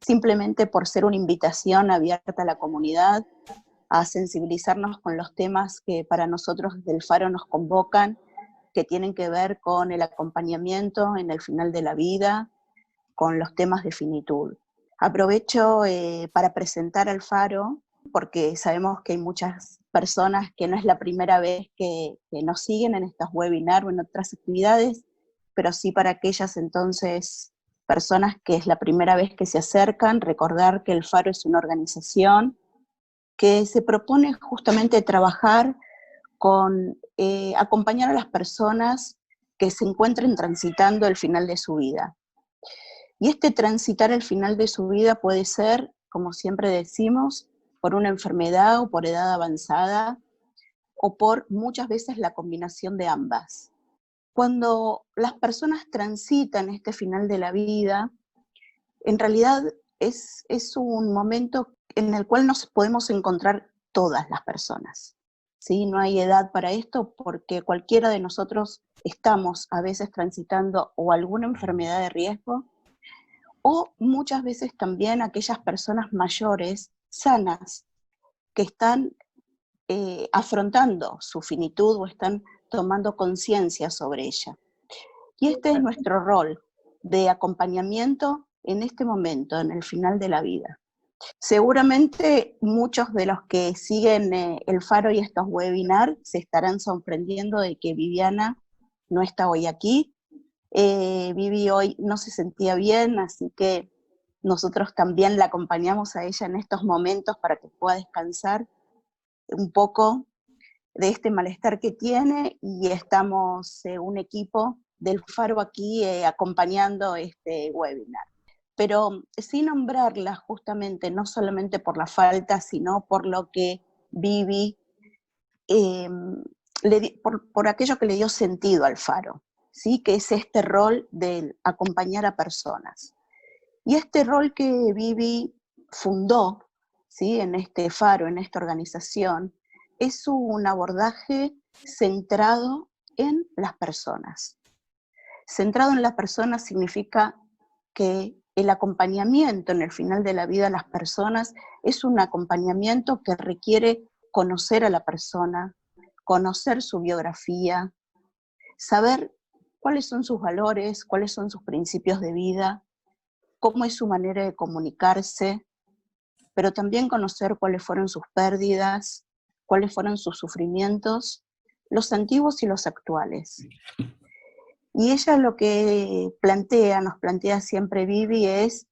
simplemente por ser una invitación abierta a la comunidad, a sensibilizarnos con los temas que para nosotros del Faro nos convocan, que tienen que ver con el acompañamiento en el final de la vida, con los temas de finitud. Aprovecho para presentar al Faro, porque sabemos que hay muchas personas que no es la primera vez que nos siguen en estas webinars o en otras actividades, pero sí para aquellas entonces personas que es la primera vez que se acercan, recordar que el Faro es una organización que se propone justamente trabajar con acompañar a las personas que se encuentren transitando el final de su vida. Y este transitar el final de su vida puede ser, como siempre decimos, por una enfermedad o por edad avanzada, o por muchas veces la combinación de ambas. Cuando las personas transitan este final de la vida, en realidad es un momento en el cual nos podemos encontrar todas las personas. ¿Sí? No hay edad para esto porque cualquiera de nosotros estamos a veces transitando o alguna enfermedad de riesgo, o muchas veces también aquellas personas mayores, sanas, que están afrontando su finitud o están tomando conciencia sobre ella. Y este es nuestro rol de acompañamiento en este momento, en el final de la vida. Seguramente muchos de los que siguen el Faro y estos webinars se estarán sorprendiendo de que Viviana no está hoy aquí. Vivi hoy no se sentía bien, así que nosotros también la acompañamos a ella en estos momentos para que pueda descansar un poco de este malestar que tiene, y estamos un equipo del Faro aquí acompañando este webinar. Pero sin nombrarla justamente, no solamente por la falta, sino por lo que Vivi, por aquello que le dio sentido al Faro, ¿sí? Que es este rol de acompañar a personas. Y este rol que Vivi fundó, ¿sí? En este Faro, en esta organización, es un abordaje centrado en las personas. Centrado en las personas significa que el acompañamiento en el final de la vida de las personas es un acompañamiento que requiere conocer a la persona, conocer su biografía, saber cuáles son sus valores, cuáles son sus principios de vida, cómo es su manera de comunicarse, pero también conocer cuáles fueron sus pérdidas, cuáles fueron sus sufrimientos, los antiguos y los actuales. Y ella lo que nos plantea siempre Vivi, es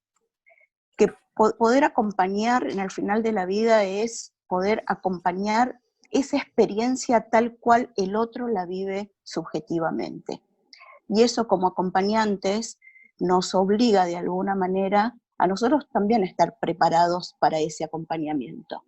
que poder acompañar en el final de la vida es poder acompañar esa experiencia tal cual el otro la vive subjetivamente. Y eso como acompañantes nos obliga de alguna manera a nosotros también estar preparados para ese acompañamiento.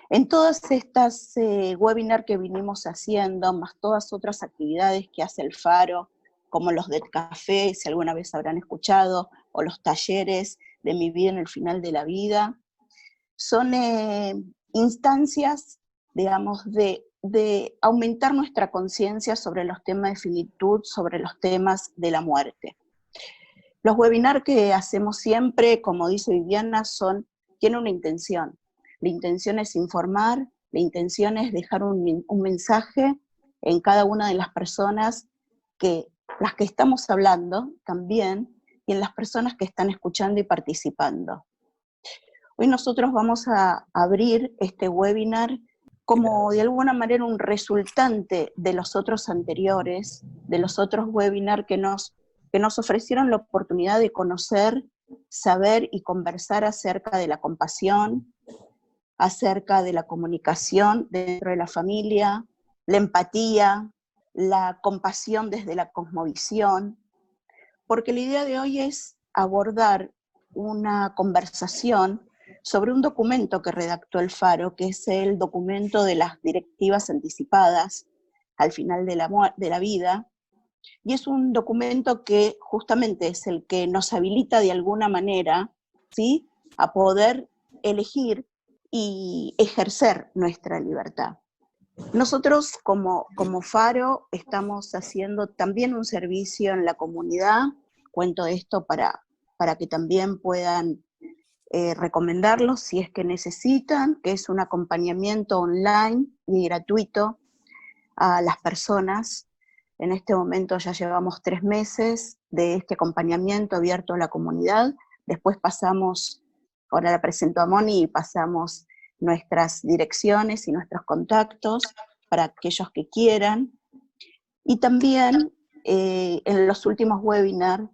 En todas estas webinars que vinimos haciendo, más todas otras actividades que hace el Faro, como los del café, si alguna vez habrán escuchado, o los talleres de Mi Vida en el Final de la Vida, son instancias, digamos, de aumentar nuestra conciencia sobre los temas de finitud, sobre los temas de la muerte. Los webinars que hacemos siempre, como dice Viviana, tienen una intención. La intención es informar, la intención es dejar un mensaje en cada una de las personas, las que estamos hablando también, y en las personas que están escuchando y participando. Hoy nosotros vamos a abrir este webinar como de alguna manera un resultante de los otros anteriores, de los otros webinars que nos ofrecieron la oportunidad de conocer, saber y conversar acerca de la compasión, acerca de la comunicación dentro de la familia, la empatía, la compasión desde la cosmovisión, porque la idea de hoy es abordar una conversación sobre un documento que redactó el Faro, que es el documento de las directivas anticipadas al final de la vida, y es un documento que justamente es el que nos habilita de alguna manera, ¿sí?, a poder elegir y ejercer nuestra libertad. Nosotros como Faro estamos haciendo también un servicio en la comunidad. Cuento esto para que también puedan recomendarlos si es que necesitan, que es un acompañamiento online y gratuito a las personas. En este momento ya llevamos 3 meses de este acompañamiento abierto a la comunidad. Después pasamos, ahora la presento a Moni, y pasamos nuestras direcciones y nuestros contactos para aquellos que quieran. Y también en los últimos webinars,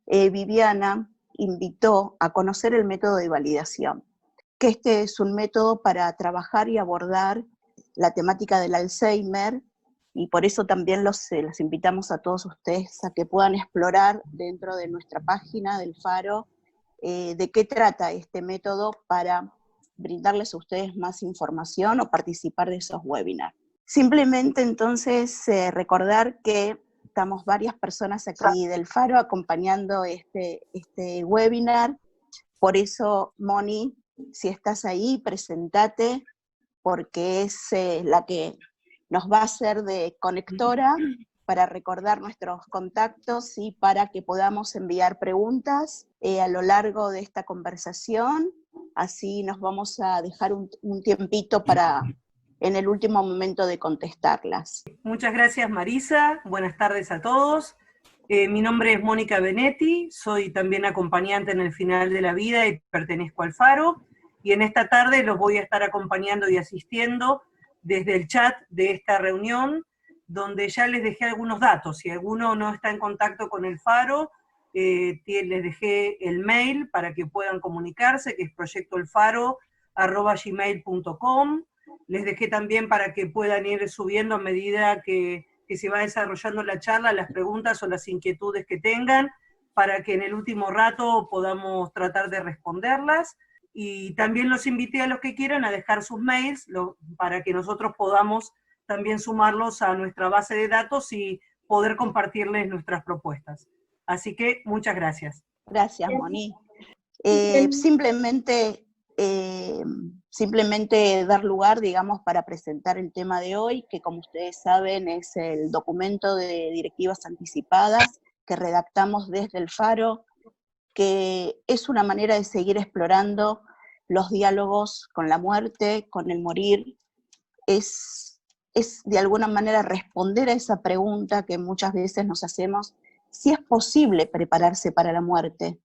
Viviana invitó a conocer el método de validación, que este es un método para trabajar y abordar la temática del Alzheimer, y por eso también los invitamos a todos ustedes a que puedan explorar dentro de nuestra página del Faro de qué trata este método para brindarles a ustedes más información o participar de esos webinars. Simplemente entonces recordar que estamos varias personas aquí del Faro acompañando este webinar. Por eso, Moni, si estás ahí, presentate, porque es la que nos va a hacer de conectora para recordar nuestros contactos y para que podamos enviar preguntas a lo largo de esta conversación. Así nos vamos a dejar un tiempito para en el último momento de contestarlas. Muchas gracias, Marisa. Buenas tardes a todos. Mi nombre es Mónica Benetti, soy también acompañante en el final de la vida y pertenezco al Faro, y en esta tarde los voy a estar acompañando y asistiendo desde el chat de esta reunión, donde ya les dejé algunos datos. Si alguno no está en contacto con el Faro, les dejé el mail para que puedan comunicarse, que es proyectoelfaro@gmail.com. Les dejé también para que puedan ir subiendo a medida que se va desarrollando la charla, las preguntas o las inquietudes que tengan, para que en el último rato podamos tratar de responderlas. Y también los invité a los que quieran a dejar sus mails para que nosotros podamos también sumarlos a nuestra base de datos y poder compartirles nuestras propuestas. Así que muchas gracias. Gracias, Moni. Simplemente dar lugar, digamos, para presentar el tema de hoy, que como ustedes saben es el documento de directivas anticipadas que redactamos desde el Faro, que es una manera de seguir explorando los diálogos con la muerte, con el morir. Es de alguna manera responder a esa pregunta que muchas veces nos hacemos, si es posible prepararse para la muerte.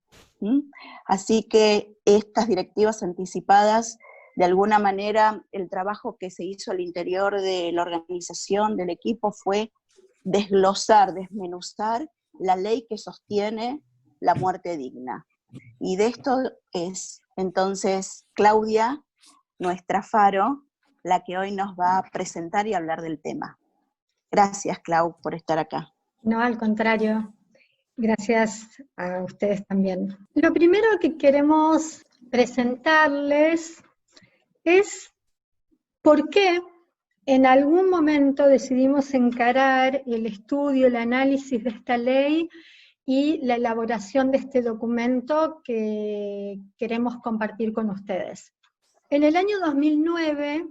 Así que estas directivas anticipadas, de alguna manera, el trabajo que se hizo al interior de la organización, del equipo, fue desglosar, desmenuzar la ley que sostiene la muerte digna. Y de esto es entonces Claudia, nuestra Faro, la que hoy nos va a presentar y hablar del tema. Gracias, Clau, por estar acá. No, al contrario. Gracias a ustedes también. Lo primero que queremos presentarles es por qué en algún momento decidimos encarar el estudio, el análisis de esta ley y la elaboración de este documento que queremos compartir con ustedes. En el año 2009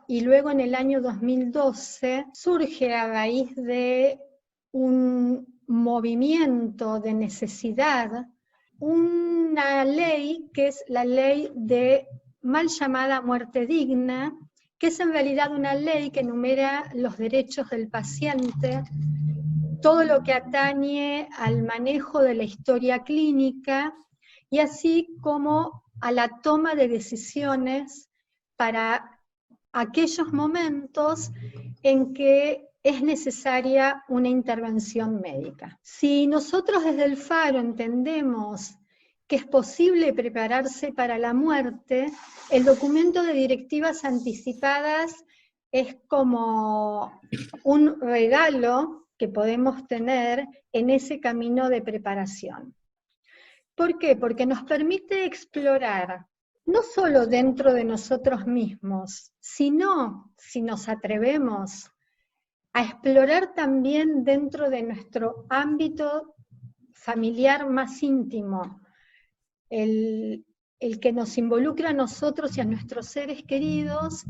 y luego en el año 2012 surge a raíz de un movimiento de necesidad, una ley que es la ley de mal llamada muerte digna, que es en realidad una ley que enumera los derechos del paciente, todo lo que atañe al manejo de la historia clínica, y así como a la toma de decisiones para aquellos momentos en que es necesaria una intervención médica. Si nosotros desde el Faro entendemos que es posible prepararse para la muerte, el documento de directivas anticipadas es como un regalo que podemos tener en ese camino de preparación. ¿Por qué? Porque nos permite explorar no solo dentro de nosotros mismos, sino, si nos atrevemos, a explorar también dentro de nuestro ámbito familiar más íntimo, el que nos involucra a nosotros y a nuestros seres queridos,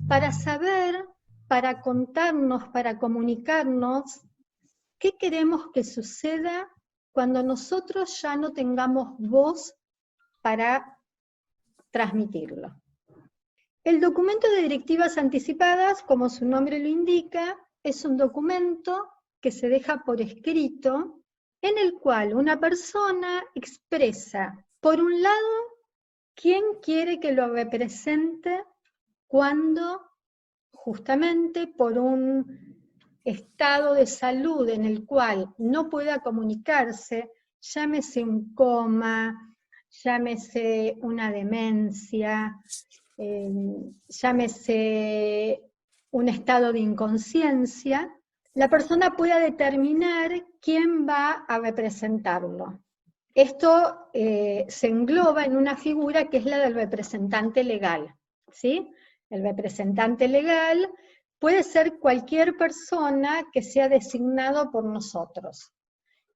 para saber, para contarnos, para comunicarnos qué queremos que suceda cuando nosotros ya no tengamos voz para transmitirlo. El documento de directivas anticipadas, como su nombre lo indica, es un documento que se deja por escrito, en el cual una persona expresa, por un lado, quién quiere que lo represente cuando, justamente por un estado de salud en el cual no pueda comunicarse, llámese un coma, llámese una demencia, llámese un estado de inconsciencia, la persona pueda determinar quién va a representarlo. Esto se engloba en una figura que es la del representante legal, ¿sí? El representante legal puede ser cualquier persona que sea designado por nosotros.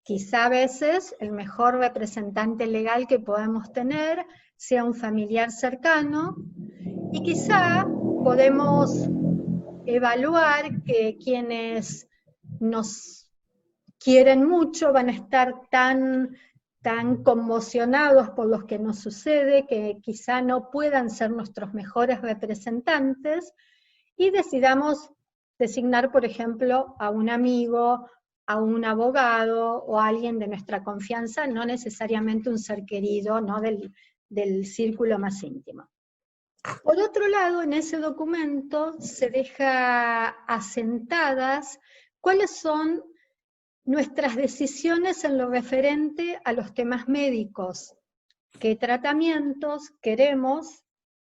Quizá a veces el mejor representante legal que podemos tener sea un familiar cercano, y quizá podemos evaluar que quienes nos quieren mucho van a estar tan conmocionados por lo que nos sucede, que quizá no puedan ser nuestros mejores representantes, y decidamos designar, por ejemplo, a un amigo, a un abogado, o a alguien de nuestra confianza, no necesariamente un ser querido, ¿no? del círculo más íntimo. Por otro lado, en ese documento se deja asentadas cuáles son nuestras decisiones en lo referente a los temas médicos, qué tratamientos queremos,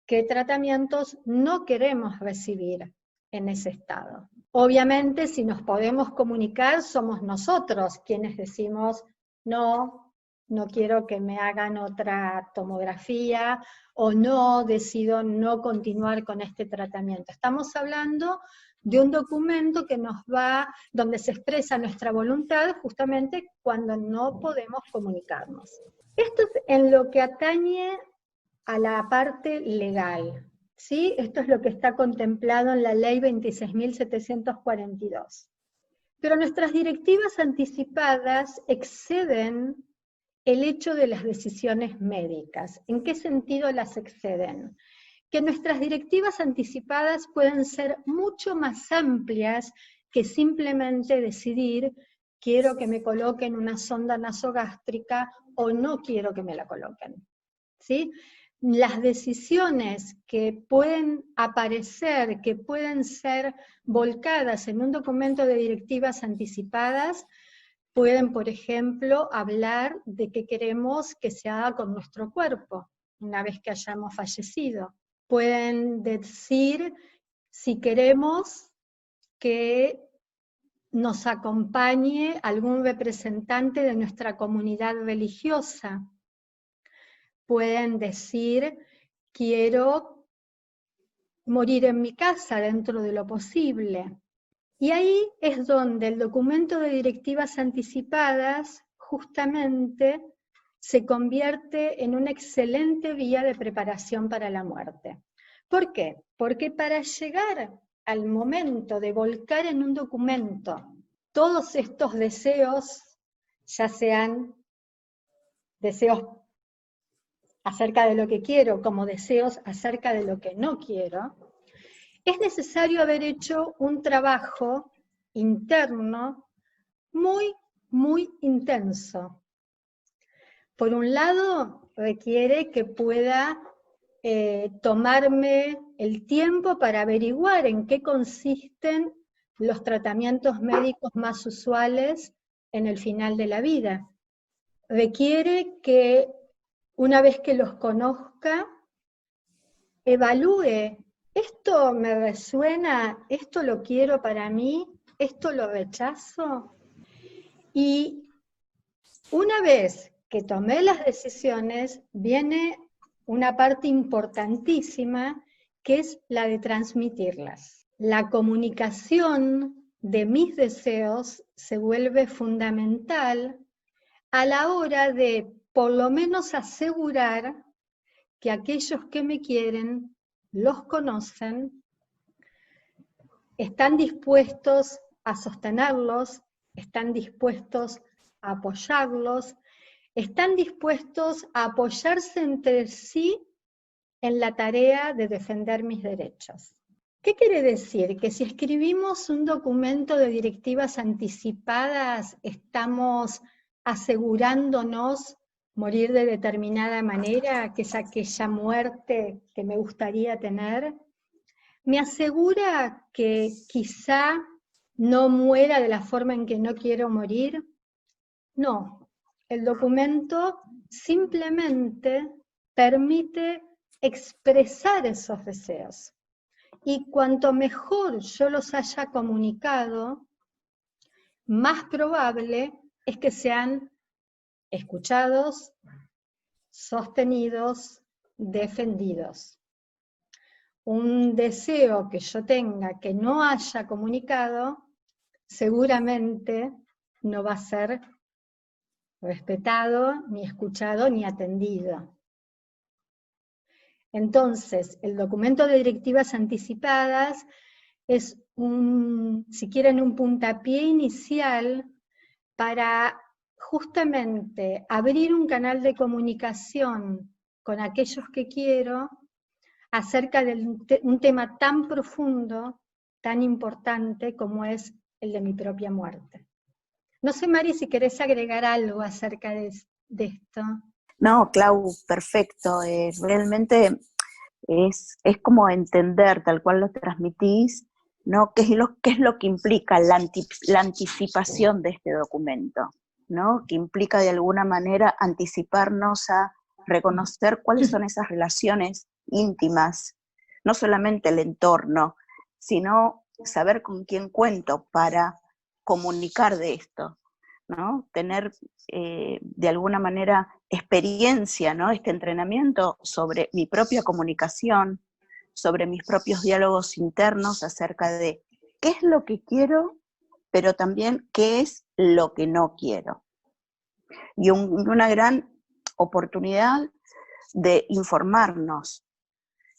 qué tratamientos no queremos recibir en ese estado. Obviamente, si nos podemos comunicar, somos nosotros quienes decimos, no quiero que me hagan otra tomografía, o no, decido no continuar con este tratamiento. Estamos hablando de un documento que donde se expresa nuestra voluntad justamente cuando no podemos comunicarnos. Esto es en lo que atañe a la parte legal, ¿sí? Esto es lo que está contemplado en la ley 26.742. Pero nuestras directivas anticipadas exceden el hecho de las decisiones médicas. ¿En qué sentido las exceden? Que nuestras directivas anticipadas pueden ser mucho más amplias que simplemente decidir quiero que me coloquen una sonda nasogástrica o no quiero que me la coloquen, ¿sí? Las decisiones que pueden aparecer, que pueden ser volcadas en un documento de directivas anticipadas, pueden, por ejemplo, hablar de qué queremos que se haga con nuestro cuerpo una vez que hayamos fallecido. Pueden decir si queremos que nos acompañe algún representante de nuestra comunidad religiosa. Pueden decir, quiero morir en mi casa dentro de lo posible. Y ahí es donde el documento de directivas anticipadas justamente se convierte en una excelente vía de preparación para la muerte. ¿Por qué? Porque para llegar al momento de volcar en un documento todos estos deseos, ya sean deseos acerca de lo que quiero como deseos acerca de lo que no quiero, es necesario haber hecho un trabajo interno muy, muy intenso. Por un lado, requiere que pueda tomarme el tiempo para averiguar en qué consisten los tratamientos médicos más usuales en el final de la vida. Requiere que, una vez que los conozca, evalúe, ¿esto me resuena? ¿Esto lo quiero para mí? ¿Esto lo rechazo? Y una vez que tomé las decisiones, viene una parte importantísima, que es la de transmitirlas. La comunicación de mis deseos se vuelve fundamental a la hora de, por lo menos, asegurar que aquellos que me quieren, los conocen, están dispuestos a sostenerlos, están dispuestos a apoyarlos, están dispuestos a apoyarse entre sí en la tarea de defender mis derechos. ¿Qué quiere decir? Que si escribimos un documento de directivas anticipadas, estamos asegurándonos morir de determinada manera, que es aquella muerte que me gustaría tener. ¿Me asegura que quizá no muera de la forma en que no quiero morir? No, el documento simplemente permite expresar esos deseos. Y cuanto mejor yo los haya comunicado, más probable es que sean escuchados, sostenidos, defendidos. Un deseo que yo tenga que no haya comunicado, seguramente no va a ser respetado, ni escuchado, ni atendido. Entonces, el documento de directivas anticipadas es si quieren, un puntapié inicial para justamente abrir un canal de comunicación con aquellos que quiero acerca de un tema tan profundo, tan importante como es el de mi propia muerte. No sé, Mari, si querés agregar algo acerca de esto. No, Clau, perfecto. Realmente es como entender, tal cual lo transmitís, ¿no? ¿Qué es lo que implica la anticipación de este documento? ¿No? Que implica de alguna manera anticiparnos a reconocer cuáles son esas relaciones íntimas, no solamente el entorno, sino saber con quién cuento para comunicar de esto, ¿no? Tener de alguna manera experiencia, ¿no? Este entrenamiento sobre mi propia comunicación, sobre mis propios diálogos internos acerca de qué es lo que quiero, pero también qué es lo que no quiero. Y una gran oportunidad de informarnos,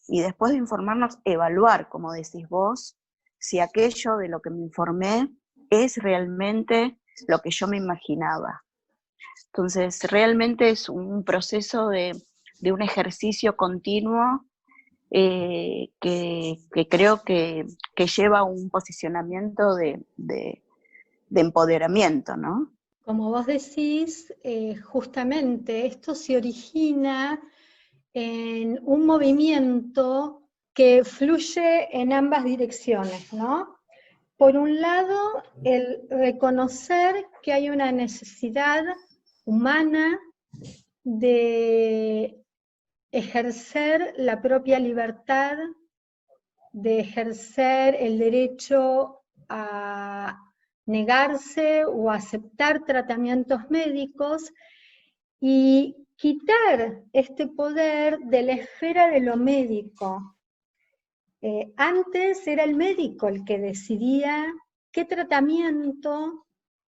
y después de informarnos, evaluar, como decís vos, si aquello de lo que me informé es realmente lo que yo me imaginaba. Entonces, realmente es un proceso de un ejercicio continuo que creo que lleva a un posicionamiento de empoderamiento, ¿no? Como vos decís, justamente esto se origina en un movimiento que fluye en ambas direcciones, ¿no? Por un lado, el reconocer que hay una necesidad humana de ejercer la propia libertad, de ejercer el derecho a negarse o aceptar tratamientos médicos y quitar este poder de la esfera de lo médico. Antes era el médico el que decidía qué tratamiento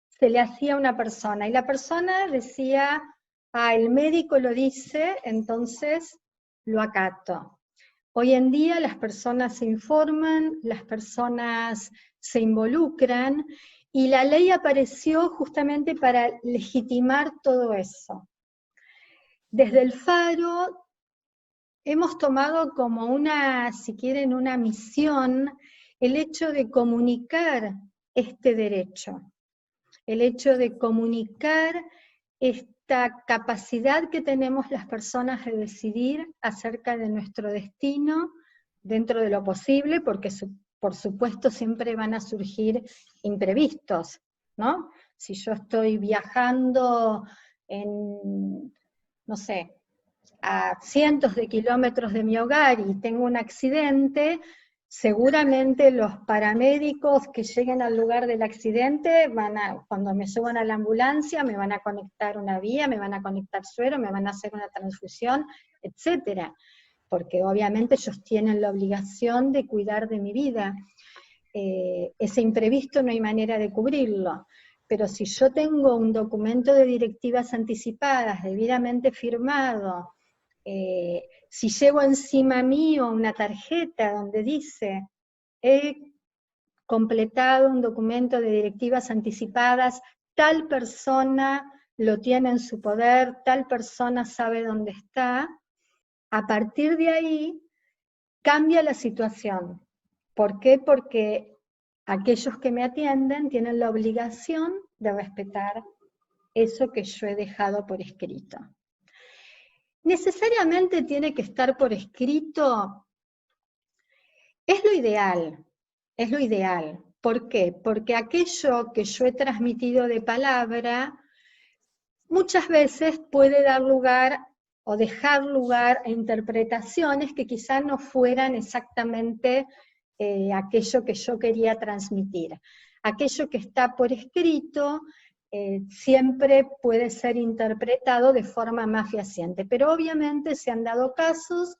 se le hacía a una persona, y la persona decía, el médico lo dice, entonces lo acato. Hoy en día las personas se informan, las personas se involucran, y la ley apareció justamente para legitimar todo eso. Desde el Faro hemos tomado como una, si quieren, una misión, el hecho de comunicar este derecho, el hecho de comunicar esta capacidad que tenemos las personas de decidir acerca de nuestro destino dentro de lo posible, porque por supuesto siempre van a surgir imprevistos, ¿no? Si yo estoy viajando en, no sé, a cientos de kilómetros de mi hogar y tengo un accidente, seguramente los paramédicos que lleguen al lugar del accidente cuando me suban a la ambulancia, me van a conectar una vía, me van a conectar suero, me van a hacer una transfusión, etcétera, porque obviamente ellos tienen la obligación de cuidar de mi vida. Ese imprevisto no hay manera de cubrirlo. Pero si yo tengo un documento de directivas anticipadas debidamente firmado, si llevo encima mío una tarjeta donde dice, he completado un documento de directivas anticipadas, tal persona lo tiene en su poder, tal persona sabe dónde está, a partir de ahí cambia la situación. ¿Por qué? Porque aquellos que me atienden tienen la obligación de respetar eso que yo he dejado por escrito. ¿Necesariamente tiene que estar por escrito? Es lo ideal, es lo ideal. ¿Por qué? Porque aquello que yo he transmitido de palabra muchas veces puede dar lugar o dejar lugar a interpretaciones que quizás no fueran exactamente aquello que yo quería transmitir. Aquello que está por escrito siempre puede ser interpretado de forma más fehaciente, pero obviamente se han dado casos,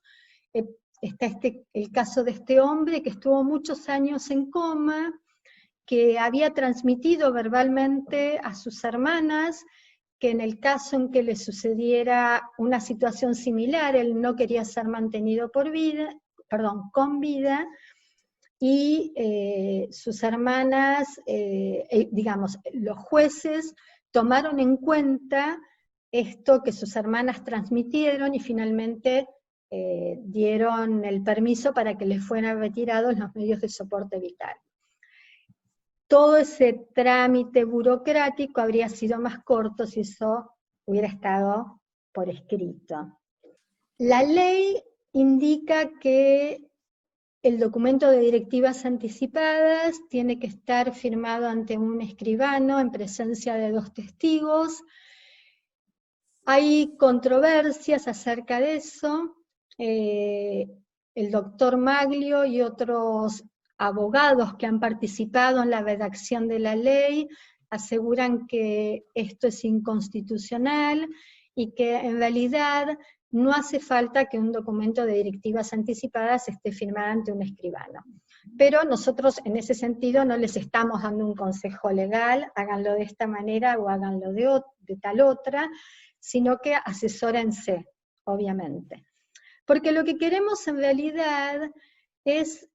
está el caso de este hombre que estuvo muchos años en coma, que había transmitido verbalmente a sus hermanas que en el caso en que le sucediera una situación similar, él no quería ser mantenido con vida, y sus hermanas, digamos, los jueces tomaron en cuenta esto que sus hermanas transmitieron y finalmente dieron el permiso para que les fueran retirados los medios de soporte vital. Todo ese trámite burocrático habría sido más corto si eso hubiera estado por escrito. La ley indica que el documento de directivas anticipadas tiene que estar firmado ante un escribano en presencia de 2 testigos. Hay controversias acerca de eso. El doctor Maglio y otros abogados que han participado en la redacción de la ley aseguran que esto es inconstitucional y que en realidad no hace falta que un documento de directivas anticipadas esté firmado ante un escribano. Pero nosotros en ese sentido no les estamos dando un consejo legal, háganlo de esta manera o háganlo de tal otra, sino que asesórense, obviamente. Porque lo que queremos en realidad es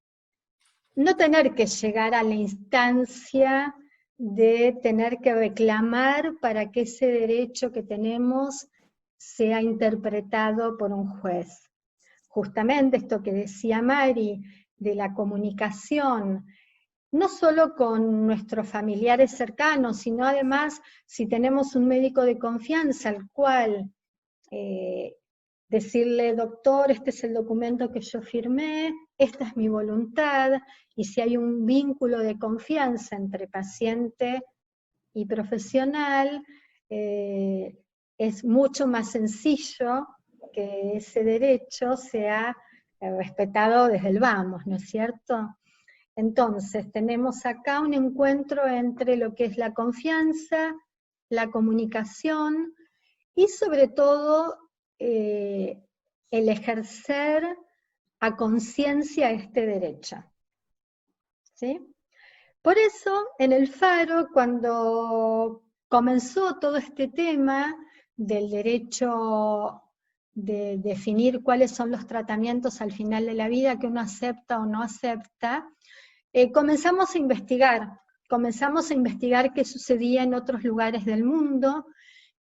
no tener que llegar a la instancia de tener que reclamar para que ese derecho que tenemos sea interpretado por un juez. Justamente esto que decía Mari, de la comunicación, no solo con nuestros familiares cercanos, sino además si tenemos un médico de confianza al cual decirle, doctor, este es el documento que yo firmé, esta es mi voluntad, y si hay un vínculo de confianza entre paciente y profesional, es mucho más sencillo que ese derecho sea respetado desde el vamos, ¿no es cierto? Entonces, tenemos acá un encuentro entre lo que es la confianza, la comunicación, y sobre todo el ejercer a conciencia este derecho. ¿Sí? Por eso, en el Faro, cuando comenzó todo este tema del derecho de definir cuáles son los tratamientos al final de la vida que uno acepta o no acepta, comenzamos a investigar qué sucedía en otros lugares del mundo,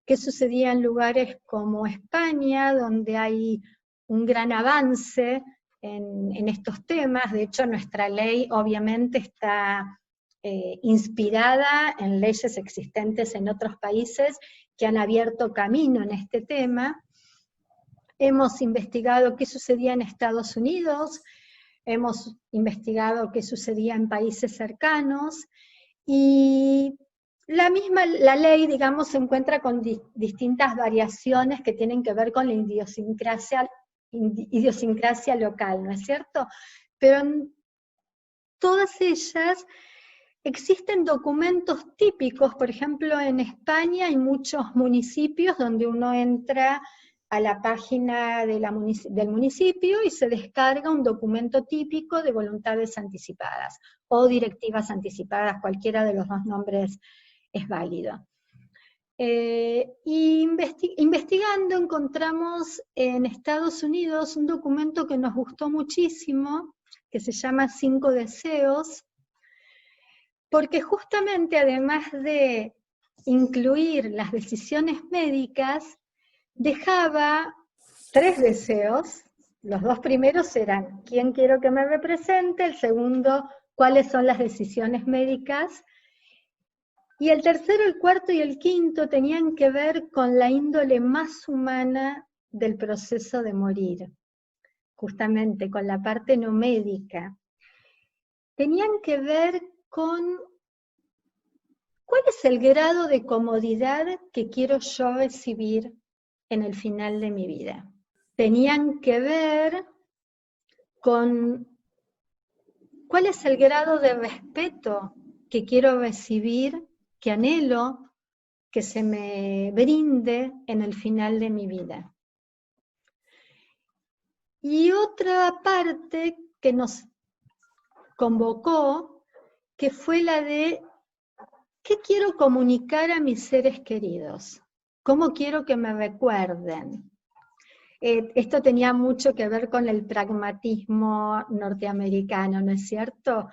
qué sucedía en lugares como España, donde hay un gran avance en estos temas. De hecho, nuestra ley obviamente está inspirada en leyes existentes en otros países que han abierto camino en este tema. Hemos investigado qué sucedía en Estados Unidos, hemos investigado qué sucedía en países cercanos, y la ley, digamos, se encuentra con distintas variaciones que tienen que ver con la idiosincrasia local, ¿no es cierto? Pero en todas ellas existen documentos típicos. Por ejemplo, en España hay muchos municipios donde uno entra a la página del municipio y se descarga un documento típico de voluntades anticipadas, o directivas anticipadas, cualquiera de los 2 nombres es válido. Investigando encontramos en Estados Unidos un documento que nos gustó muchísimo, que se llama 5 deseos, porque justamente además de incluir las decisiones médicas, dejaba 3 deseos. Los 2 primeros eran quién quiero que me represente, el segundo, cuáles son las decisiones médicas, y el tercero, el cuarto y el quinto tenían que ver con la índole más humana del proceso de morir, justamente con la parte no médica. Tenían que ver con cuál es el grado de comodidad que quiero yo recibir en el final de mi vida. Tenían que ver con cuál es el grado de respeto que quiero recibir, que anhelo que se me brinde en el final de mi vida. Y otra parte que nos convocó, que fue la de ¿qué quiero comunicar a mis seres queridos? ¿Cómo quiero que me recuerden? Esto tenía mucho que ver con el pragmatismo norteamericano, ¿no es cierto?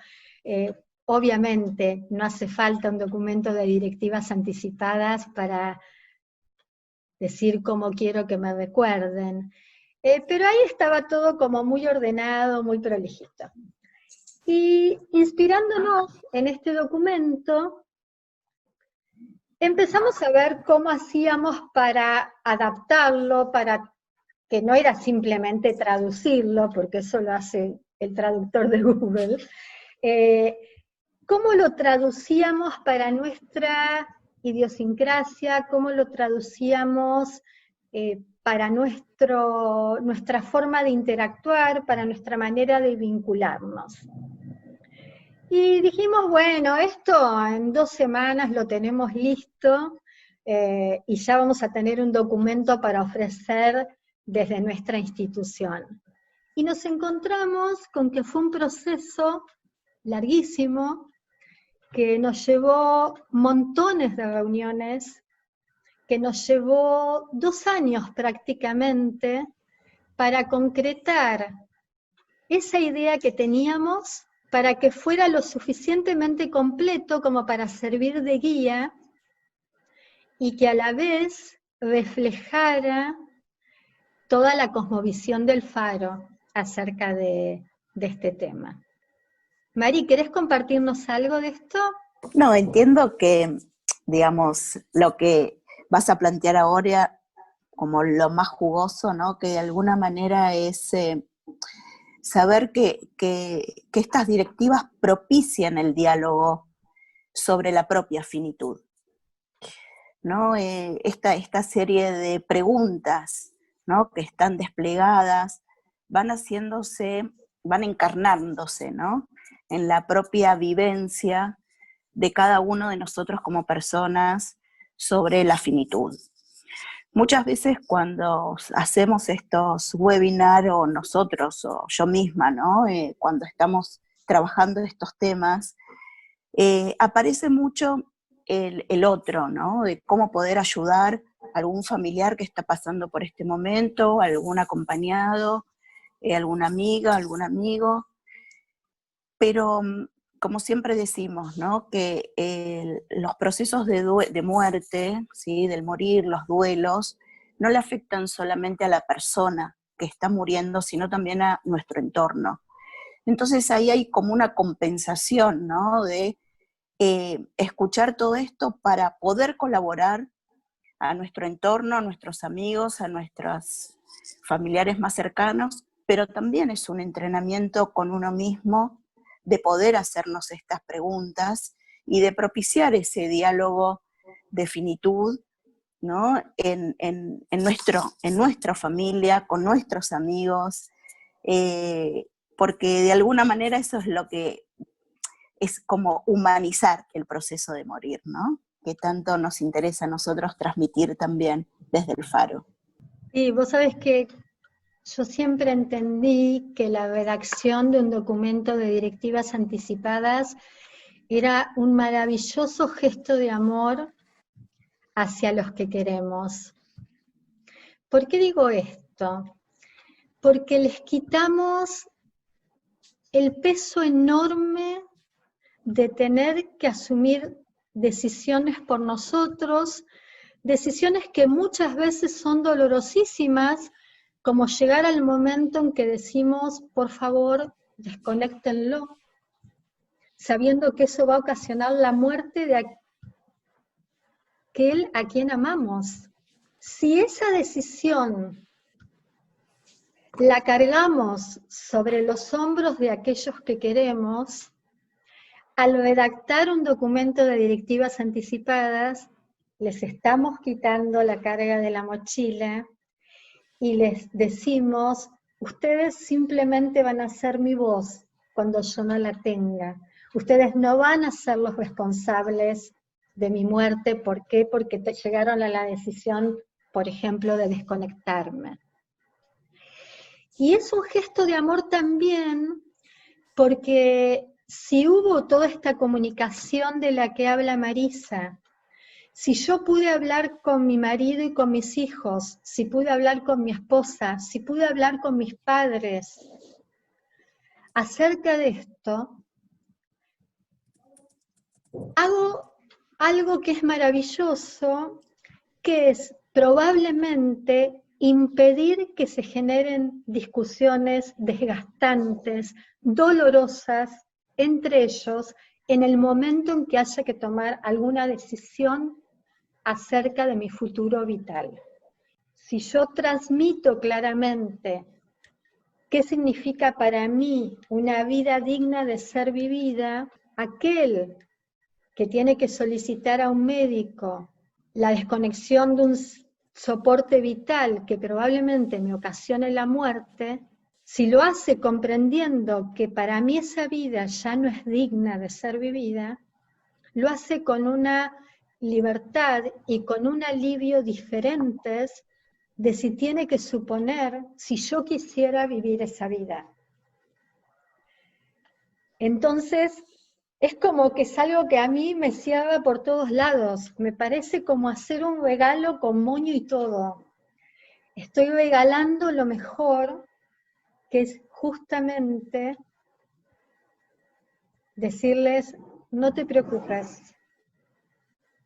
Obviamente no hace falta un documento de directivas anticipadas para decir cómo quiero que me recuerden, pero ahí estaba todo como muy ordenado, muy prolijito. Y inspirándonos en este documento, empezamos a ver cómo hacíamos para adaptarlo, para que no era simplemente traducirlo, porque eso lo hace el traductor de Google, cómo lo traducíamos para nuestra idiosincrasia, cómo lo traducíamos para nuestra forma de interactuar, para nuestra manera de vincularnos. Y dijimos, bueno, esto en 2 semanas lo tenemos listo, y ya vamos a tener un documento para ofrecer desde nuestra institución. Y nos encontramos con que fue un proceso larguísimo, que nos llevó montones de reuniones, que nos llevó 2 años prácticamente para concretar esa idea que teníamos para que fuera lo suficientemente completo como para servir de guía y que a la vez reflejara toda la cosmovisión del Faro acerca de este tema. Mari, ¿querés compartirnos algo de esto? No, entiendo que, digamos, lo que vas a plantear ahora como lo más jugoso, ¿no? Que de alguna manera es saber que estas directivas propician el diálogo sobre la propia finitud, ¿no? Esta serie de preguntas, ¿no? Que están desplegadas, van encarnándose, ¿no? En la propia vivencia de cada uno de nosotros como personas sobre la finitud. Muchas veces cuando hacemos estos webinars, o nosotros, o yo misma, ¿no? Cuando estamos trabajando estos temas, aparece mucho el otro, ¿no? De cómo poder ayudar a algún familiar que está pasando por este momento, algún acompañado, alguna amiga, algún amigo. Pero, como siempre decimos, ¿no? Que los procesos de muerte, ¿sí? Del morir, los duelos, no le afectan solamente a la persona que está muriendo, sino también a nuestro entorno. Entonces ahí hay como una compensación, ¿no? De escuchar todo esto para poder colaborar a nuestro entorno, a nuestros amigos, a nuestros familiares más cercanos, pero también es un entrenamiento con uno mismo de poder hacernos estas preguntas y de propiciar ese diálogo de finitud, ¿no? en nuestra familia, con nuestros amigos, porque de alguna manera eso es lo que es como humanizar el proceso de morir, ¿no? Que tanto nos interesa a nosotros transmitir también desde el Faro. Y vos sabés que yo siempre entendí que la redacción de un documento de directivas anticipadas era un maravilloso gesto de amor hacia los que queremos. ¿Por qué digo esto? Porque les quitamos el peso enorme de tener que asumir decisiones por nosotros, decisiones que muchas veces son dolorosísimas, como llegar al momento en que decimos, por favor, desconéctenlo, sabiendo que eso va a ocasionar la muerte de aquel a quien amamos. Si esa decisión la cargamos sobre los hombros de aquellos que queremos, al redactar un documento de directivas anticipadas, les estamos quitando la carga de la mochila y les decimos, ustedes simplemente van a ser mi voz cuando yo no la tenga. Ustedes no van a ser los responsables de mi muerte. ¿Por qué? Porque llegaron a la decisión, por ejemplo, de desconectarme. Y es un gesto de amor también, porque si hubo toda esta comunicación de la que habla Marisa, si yo pude hablar con mi marido y con mis hijos, si pude hablar con mi esposa, si pude hablar con mis padres acerca de esto, hago algo que es maravilloso, que es probablemente impedir que se generen discusiones desgastantes, dolorosas entre ellos, en el momento en que haya que tomar alguna decisión acerca de mi futuro vital. Si yo transmito claramente qué significa para mí una vida digna de ser vivida, aquel que tiene que solicitar a un médico la desconexión de un soporte vital que probablemente me ocasione la muerte, si lo hace comprendiendo que para mí esa vida ya no es digna de ser vivida, lo hace con una libertad y con un alivio diferentes de si tiene que suponer si yo quisiera vivir esa vida. Entonces, es como que es algo que a mí me cierra por todos lados. Me parece como hacer un regalo con moño y todo. Estoy regalando lo mejor, que es justamente decirles, no te preocupes,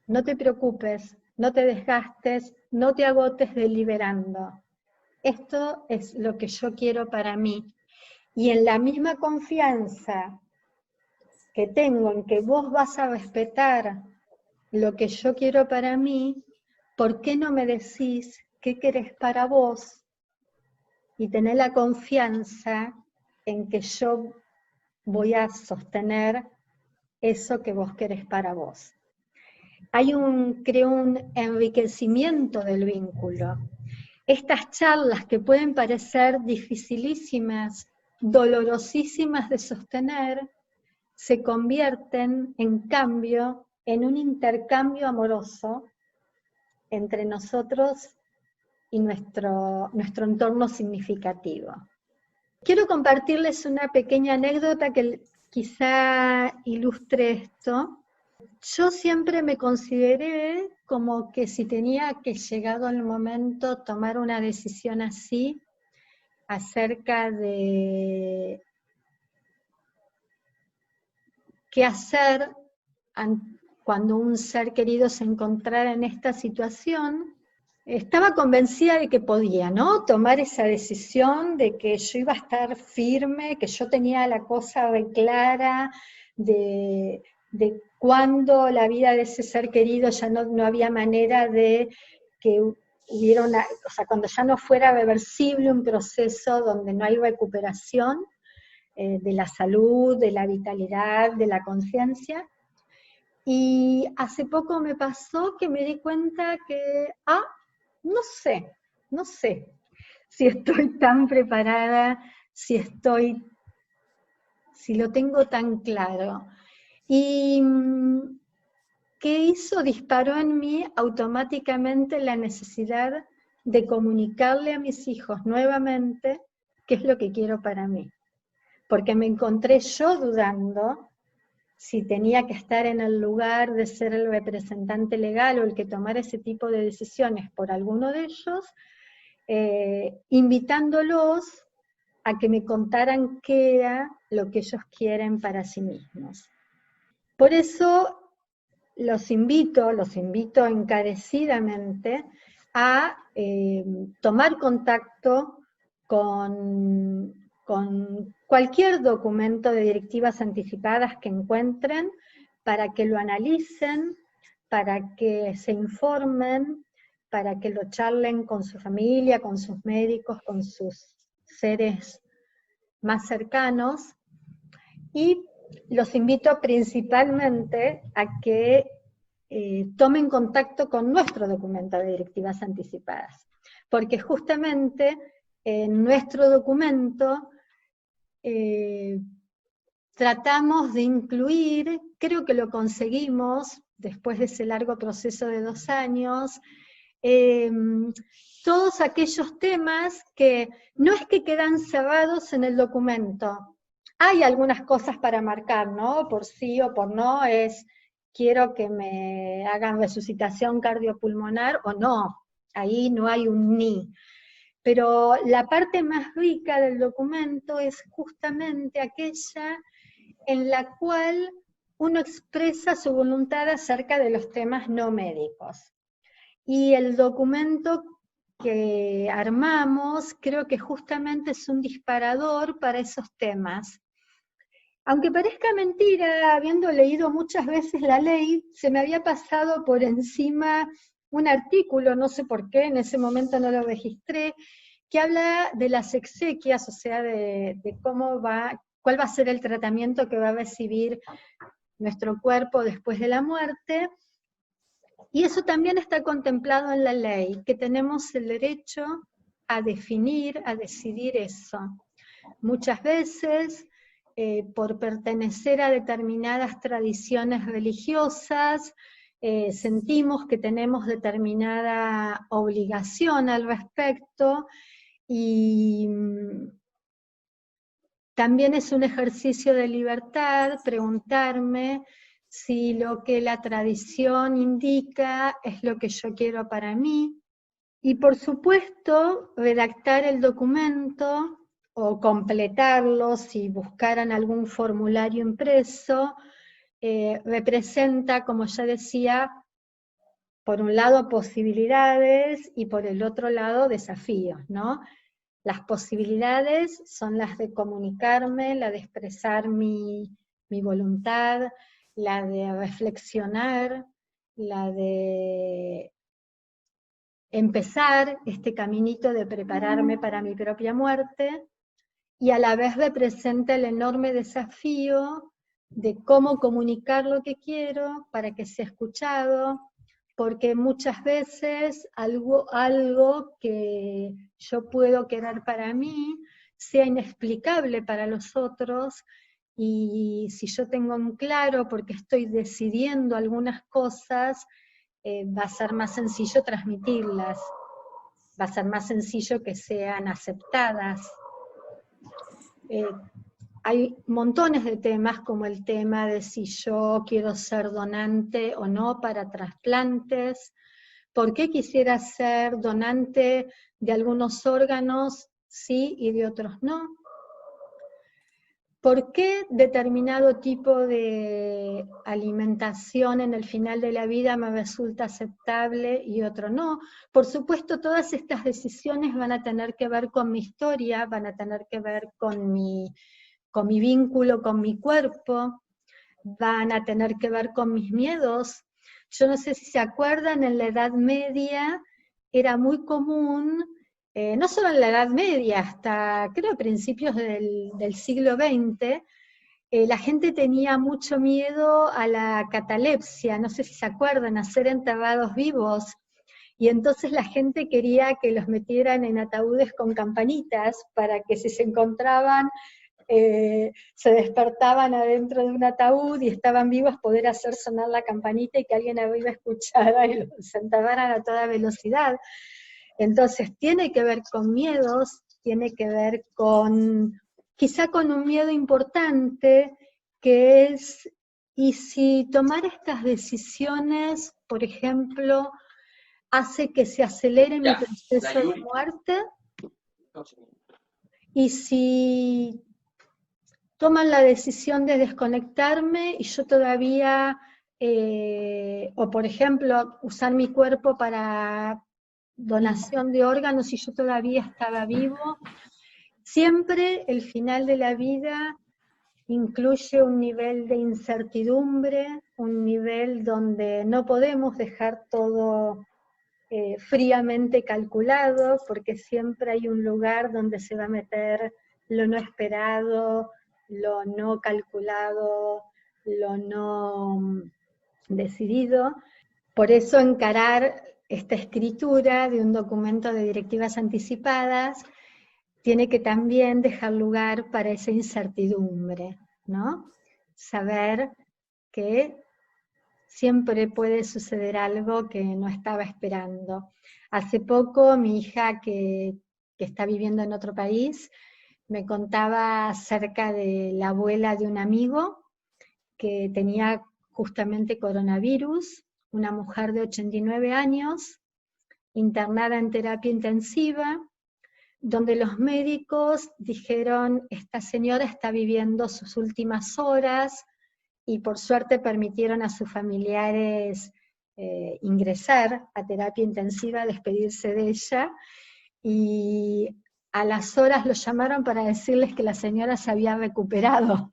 no te preocupes, no te desgastes, no te agotes deliberando. Esto es lo que yo quiero para mí. Y en la misma confianza que tengo en que vos vas a respetar lo que yo quiero para mí, ¿por qué no me decís qué querés para vos? Y tener la confianza en que yo voy a sostener eso que vos querés para vos. Hay creo, un enriquecimiento del vínculo. Estas charlas que pueden parecer dificilísimas, dolorosísimas de sostener, se convierten, en cambio, en un intercambio amoroso entre nosotros y nuestro entorno significativo. Quiero compartirles una pequeña anécdota que quizá ilustre esto. Yo siempre me consideré como que si tenía que, llegado el momento, tomar una decisión así acerca de qué hacer cuando un ser querido se encontrara en esta situación, estaba convencida de que podía, ¿no? Tomar esa decisión de que yo iba a estar firme, que yo tenía la cosa re clara de cuando la vida de ese ser querido ya no había manera de que hubiera o sea, cuando ya no fuera reversible un proceso donde no hay recuperación de la salud, de la vitalidad, de la conciencia. Y hace poco me pasó que me di cuenta que, no sé si estoy tan preparada, si lo tengo tan claro. Y ¿qué hizo? Disparó en mí automáticamente la necesidad de comunicarle a mis hijos nuevamente qué es lo que quiero para mí. Porque me encontré yo dudando si tenía que estar en el lugar de ser el representante legal o el que tomara ese tipo de decisiones por alguno de ellos, invitándolos a que me contaran qué era lo que ellos quieren para sí mismos. Por eso los invito encarecidamente a tomar contacto con cualquier documento de directivas anticipadas que encuentren, para que lo analicen, para que se informen, para que lo charlen con su familia, con sus médicos, con sus seres más cercanos, y los invito principalmente a que tomen contacto con nuestro documento de directivas anticipadas, porque justamente en nuestro documento tratamos de incluir, creo que lo conseguimos después de ese largo proceso de 2 años, todos aquellos temas que no es que quedan cerrados en el documento. Hay algunas cosas para marcar, ¿no? Por sí o por no, quiero que me hagan resucitación cardiopulmonar o no. Ahí no hay un ni. Pero la parte más rica del documento es justamente aquella en la cual uno expresa su voluntad acerca de los temas no médicos. Y el documento que armamos creo que justamente es un disparador para esos temas. Aunque parezca mentira, habiendo leído muchas veces la ley, se me había pasado por encima un artículo, no sé por qué, en ese momento no lo registré, que habla de las exequias, o sea, de cuál va a ser el tratamiento que va a recibir nuestro cuerpo después de la muerte, y eso también está contemplado en la ley, que tenemos el derecho a definir, a decidir eso. Muchas veces, por pertenecer a determinadas tradiciones religiosas, sentimos que tenemos determinada obligación al respecto, y también es un ejercicio de libertad preguntarme si lo que la tradición indica es lo que yo quiero para mí, y por supuesto redactar el documento o completarlo si buscaran algún formulario impreso, representa, como ya decía, por un lado posibilidades y por el otro lado desafíos, ¿no? Las posibilidades son las de comunicarme, la de expresar mi voluntad, la de reflexionar, la de empezar este caminito de prepararme para mi propia muerte, y a la vez representa el enorme desafío de cómo comunicar lo que quiero para que sea escuchado, porque muchas veces algo que yo puedo querer para mí sea inexplicable para los otros, y si yo tengo en claro porque estoy decidiendo algunas cosas, va a ser más sencillo transmitirlas, va a ser más sencillo que sean aceptadas. Hay montones de temas, como el tema de si yo quiero ser donante o no para trasplantes, por qué quisiera ser donante de algunos órganos sí y de otros no, por qué determinado tipo de alimentación en el final de la vida me resulta aceptable y otro no. Por supuesto, todas estas decisiones van a tener que ver con mi historia, van a tener que ver con mi vínculo con mi cuerpo, van a tener que ver con mis miedos. Yo no sé si se acuerdan, en la Edad Media era muy común, no solo en la Edad Media, hasta creo principios del siglo XX, la gente tenía mucho miedo a la catalepsia, no sé si se acuerdan, a ser enterrados vivos, y entonces la gente quería que los metieran en ataúdes con campanitas, para que si se encontraban, se despertaban adentro de un ataúd y estaban vivos, poder hacer sonar la campanita y que alguien arriba escuchara y los enterraran a toda velocidad. Entonces tiene que ver con miedos, tiene que ver quizá con un miedo importante, que es, ¿y si tomar estas decisiones, por ejemplo, hace que se acelere mi proceso de muerte? ¿Y si toman la decisión de desconectarme y yo todavía, o por ejemplo, usar mi cuerpo para donación de órganos y yo todavía estaba vivo, Siempre el final de la vida incluye un nivel de incertidumbre, un nivel donde no podemos dejar todo fríamente calculado, porque siempre hay un lugar donde se va a meter lo no esperado, lo no calculado, lo no decidido. Por eso encarar esta escritura de un documento de directivas anticipadas tiene que también dejar lugar para esa incertidumbre, ¿no? Saber que siempre puede suceder algo que no estaba esperando. Hace poco mi hija, que está viviendo en otro país, me contaba acerca de la abuela de un amigo que tenía justamente coronavirus, una mujer de 89 años, internada en terapia intensiva, donde los médicos dijeron, esta señora está viviendo sus últimas horas, y por suerte permitieron a sus familiares ingresar a terapia intensiva, despedirse de ella, y a las horas los llamaron para decirles que la señora se había recuperado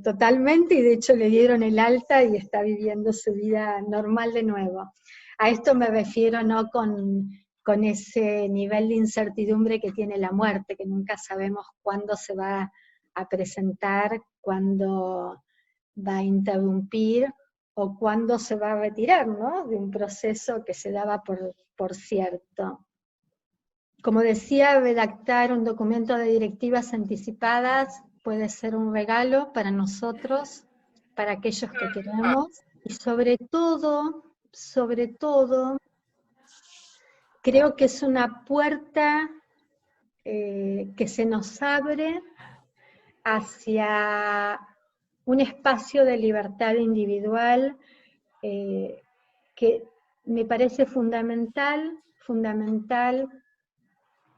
totalmente, y de hecho le dieron el alta y está viviendo su vida normal de nuevo. A esto me refiero no con ese nivel de incertidumbre que tiene la muerte, que nunca sabemos cuándo se va a presentar, cuándo va a interrumpir o cuándo se va a retirar, ¿no?, de un proceso que se daba por cierto. Como decía, redactar un documento de directivas anticipadas puede ser un regalo para nosotros, para aquellos que queremos, y sobre todo, creo que es una puerta que se nos abre hacia un espacio de libertad individual que me parece fundamental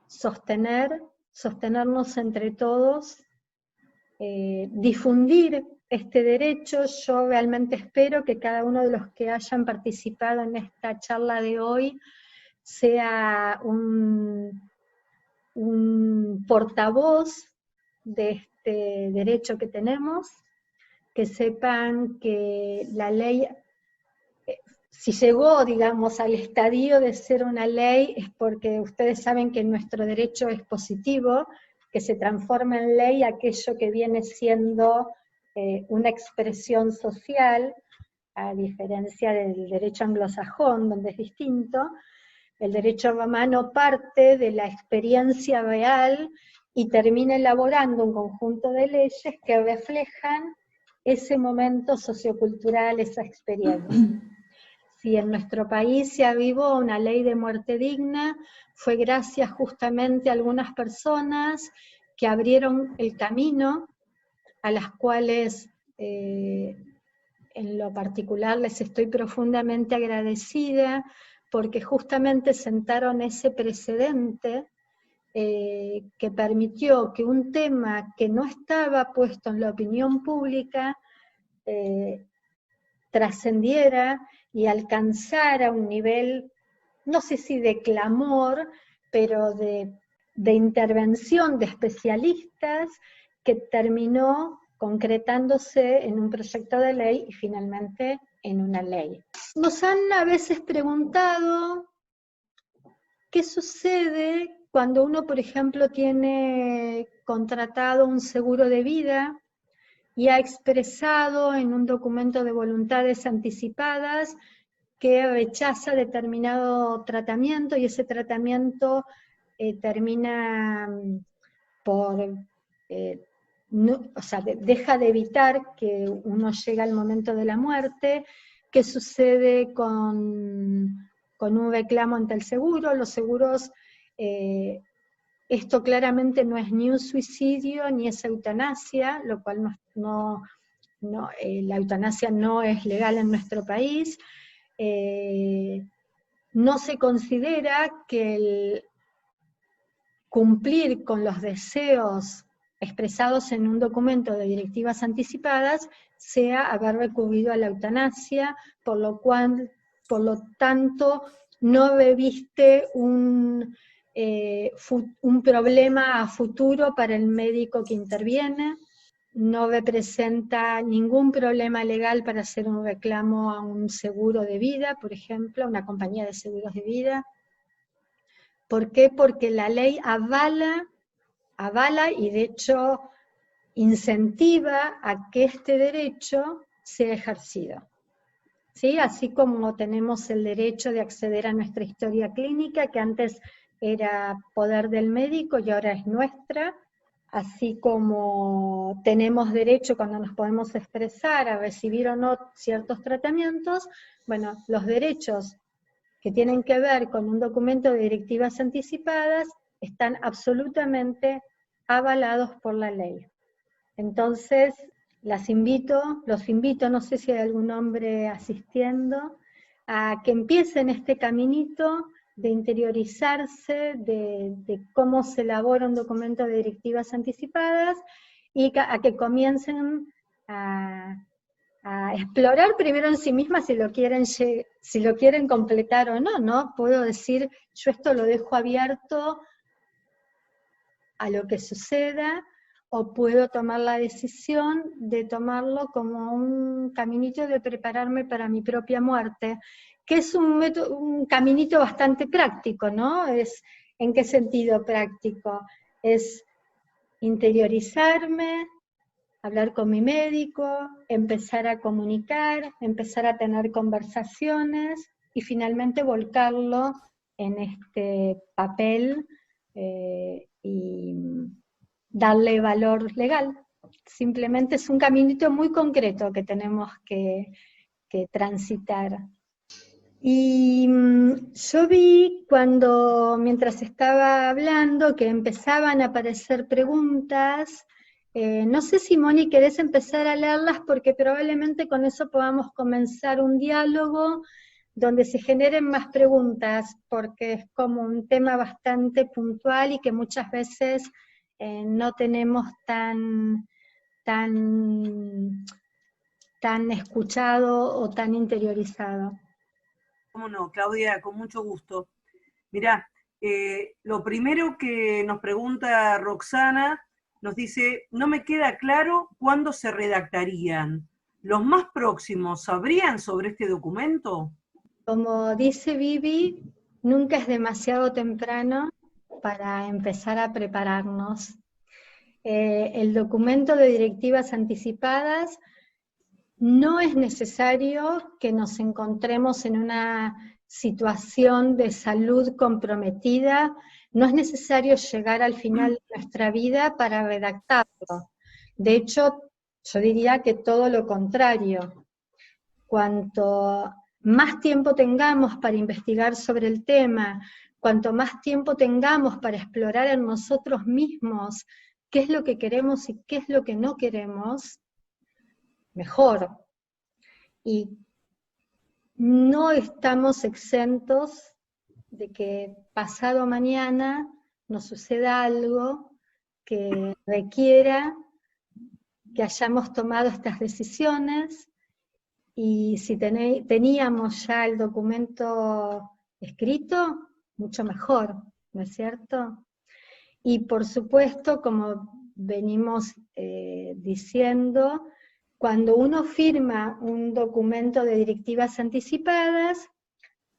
sostenernos entre todos, difundir este derecho. Yo realmente espero que cada uno de los que hayan participado en esta charla de hoy sea un portavoz de este derecho que tenemos, que sepan que la ley, si llegó, digamos, al estadio de ser una ley, es porque ustedes saben que nuestro derecho es positivo, que se transforma en ley aquello que viene siendo una expresión social, a diferencia del derecho anglosajón, donde es distinto. El derecho romano parte de la experiencia real y termina elaborando un conjunto de leyes que reflejan ese momento sociocultural, esa experiencia. Si en nuestro país se avivó una ley de muerte digna, fue gracias justamente a algunas personas que abrieron el camino, a las cuales en lo particular les estoy profundamente agradecida, porque justamente sentaron ese precedente que permitió que un tema que no estaba puesto en la opinión pública trascendiera y alcanzara un nivel, no sé si de clamor, pero de intervención de especialistas, que terminó concretándose en un proyecto de ley y finalmente en una ley. Nos han a veces preguntado qué sucede cuando uno, por ejemplo, tiene contratado un seguro de vida y ha expresado en un documento de voluntades anticipadas que rechaza determinado tratamiento, y ese tratamiento termina por... deja de evitar que uno llegue al momento de la muerte. ¿Qué sucede con un reclamo ante el seguro? Los seguros, esto claramente no es ni un suicidio ni es eutanasia, lo cual la eutanasia no es legal en nuestro país. No se considera que el cumplir con los deseos expresados en un documento de directivas anticipadas sea haber recurrido a la eutanasia, por lo tanto no reviste un un problema a futuro para el médico que interviene, no representa ningún problema legal para hacer un reclamo a un seguro de vida, por ejemplo, a una compañía de seguros de vida. ¿Por qué? Porque la ley avala y de hecho incentiva a que este derecho sea ejercido. ¿Sí? Así como tenemos el derecho de acceder a nuestra historia clínica, que antes era poder del médico y ahora es nuestra, así como tenemos derecho cuando nos podemos expresar a recibir o no ciertos tratamientos, bueno, los derechos que tienen que ver con un documento de directivas anticipadas están absolutamente avalados por la ley. Entonces, los invito, no sé si hay algún hombre asistiendo, a que empiecen este caminito de interiorizarse de cómo se elabora un documento de directivas anticipadas y a que comiencen a explorar primero en sí mismas si lo quieren completar o no, ¿no? Puedo decir, yo esto lo dejo abierto a lo que suceda, o puedo tomar la decisión de tomarlo como un caminito de prepararme para mi propia muerte, que es un caminito bastante práctico, ¿no? ¿En qué sentido práctico? Es interiorizarme, hablar con mi médico, empezar a comunicar, empezar a tener conversaciones, y finalmente volcarlo en este papel y darle valor legal. Simplemente es un caminito muy concreto que tenemos que transitar. Y yo vi mientras estaba hablando, que empezaban a aparecer preguntas. No sé si, Moni, querés empezar a leerlas, porque probablemente con eso podamos comenzar un diálogo donde se generen más preguntas, porque es como un tema bastante puntual y que muchas veces no tenemos tan escuchado o tan interiorizado. ¿Cómo no, Claudia? Con mucho gusto. Mirá, lo primero que nos pregunta Roxana, nos dice, no me queda claro cuándo se redactarían. ¿Los más próximos sabrían sobre este documento? Como dice Vivi, nunca es demasiado temprano para empezar a prepararnos. El documento de directivas anticipadas no es necesario que nos encontremos en una situación de salud comprometida, no es necesario llegar al final de nuestra vida para redactarlo. De hecho, yo diría que todo lo contrario. Cuanto más tiempo tengamos para investigar sobre el tema, cuanto más tiempo tengamos para explorar en nosotros mismos qué es lo que queremos y qué es lo que no queremos, mejor. Y no estamos exentos de que pasado mañana nos suceda algo que requiera que hayamos tomado estas decisiones, y si teníamos ya el documento escrito, mucho mejor, ¿no es cierto? Y por supuesto, como venimos diciendo, cuando uno firma un documento de directivas anticipadas,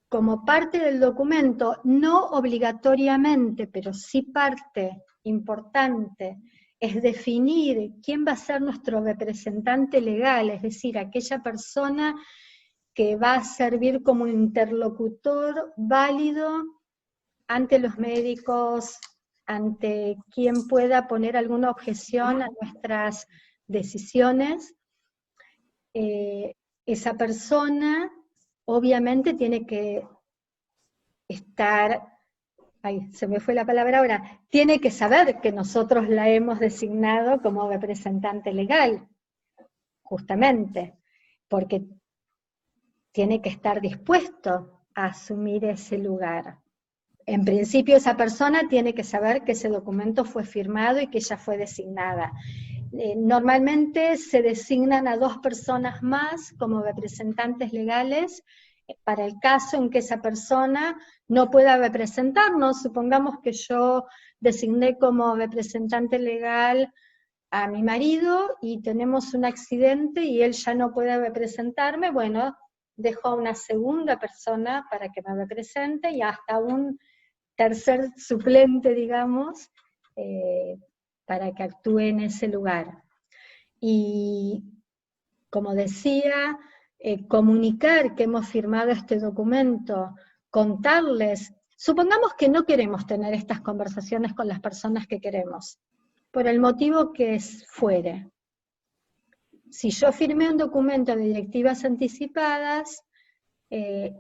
como parte del documento, no obligatoriamente, pero sí parte importante, es definir quién va a ser nuestro representante legal, es decir, aquella persona que va a servir como interlocutor válido ante los médicos, ante quien pueda poner alguna objeción a nuestras decisiones. Esa persona obviamente tiene que estar, se me fue la palabra ahora, tiene que saber que nosotros la hemos designado como representante legal, justamente, porque tiene que estar dispuesto a asumir ese lugar. En principio esa persona tiene que saber que ese documento fue firmado y que ella fue designada. Normalmente se designan a 2 personas más como representantes legales para el caso en que esa persona no pueda representarnos. Supongamos que yo designé como representante legal a mi marido y tenemos un accidente y él ya no puede representarme, bueno, dejo a una segunda persona para que me represente y hasta un tercer suplente, digamos, para que actúe en ese lugar. Y como decía, comunicar que hemos firmado este documento, contarles, supongamos que no queremos tener estas conversaciones con las personas que queremos, por el motivo que fuere. Si yo firmé un documento de directivas anticipadas,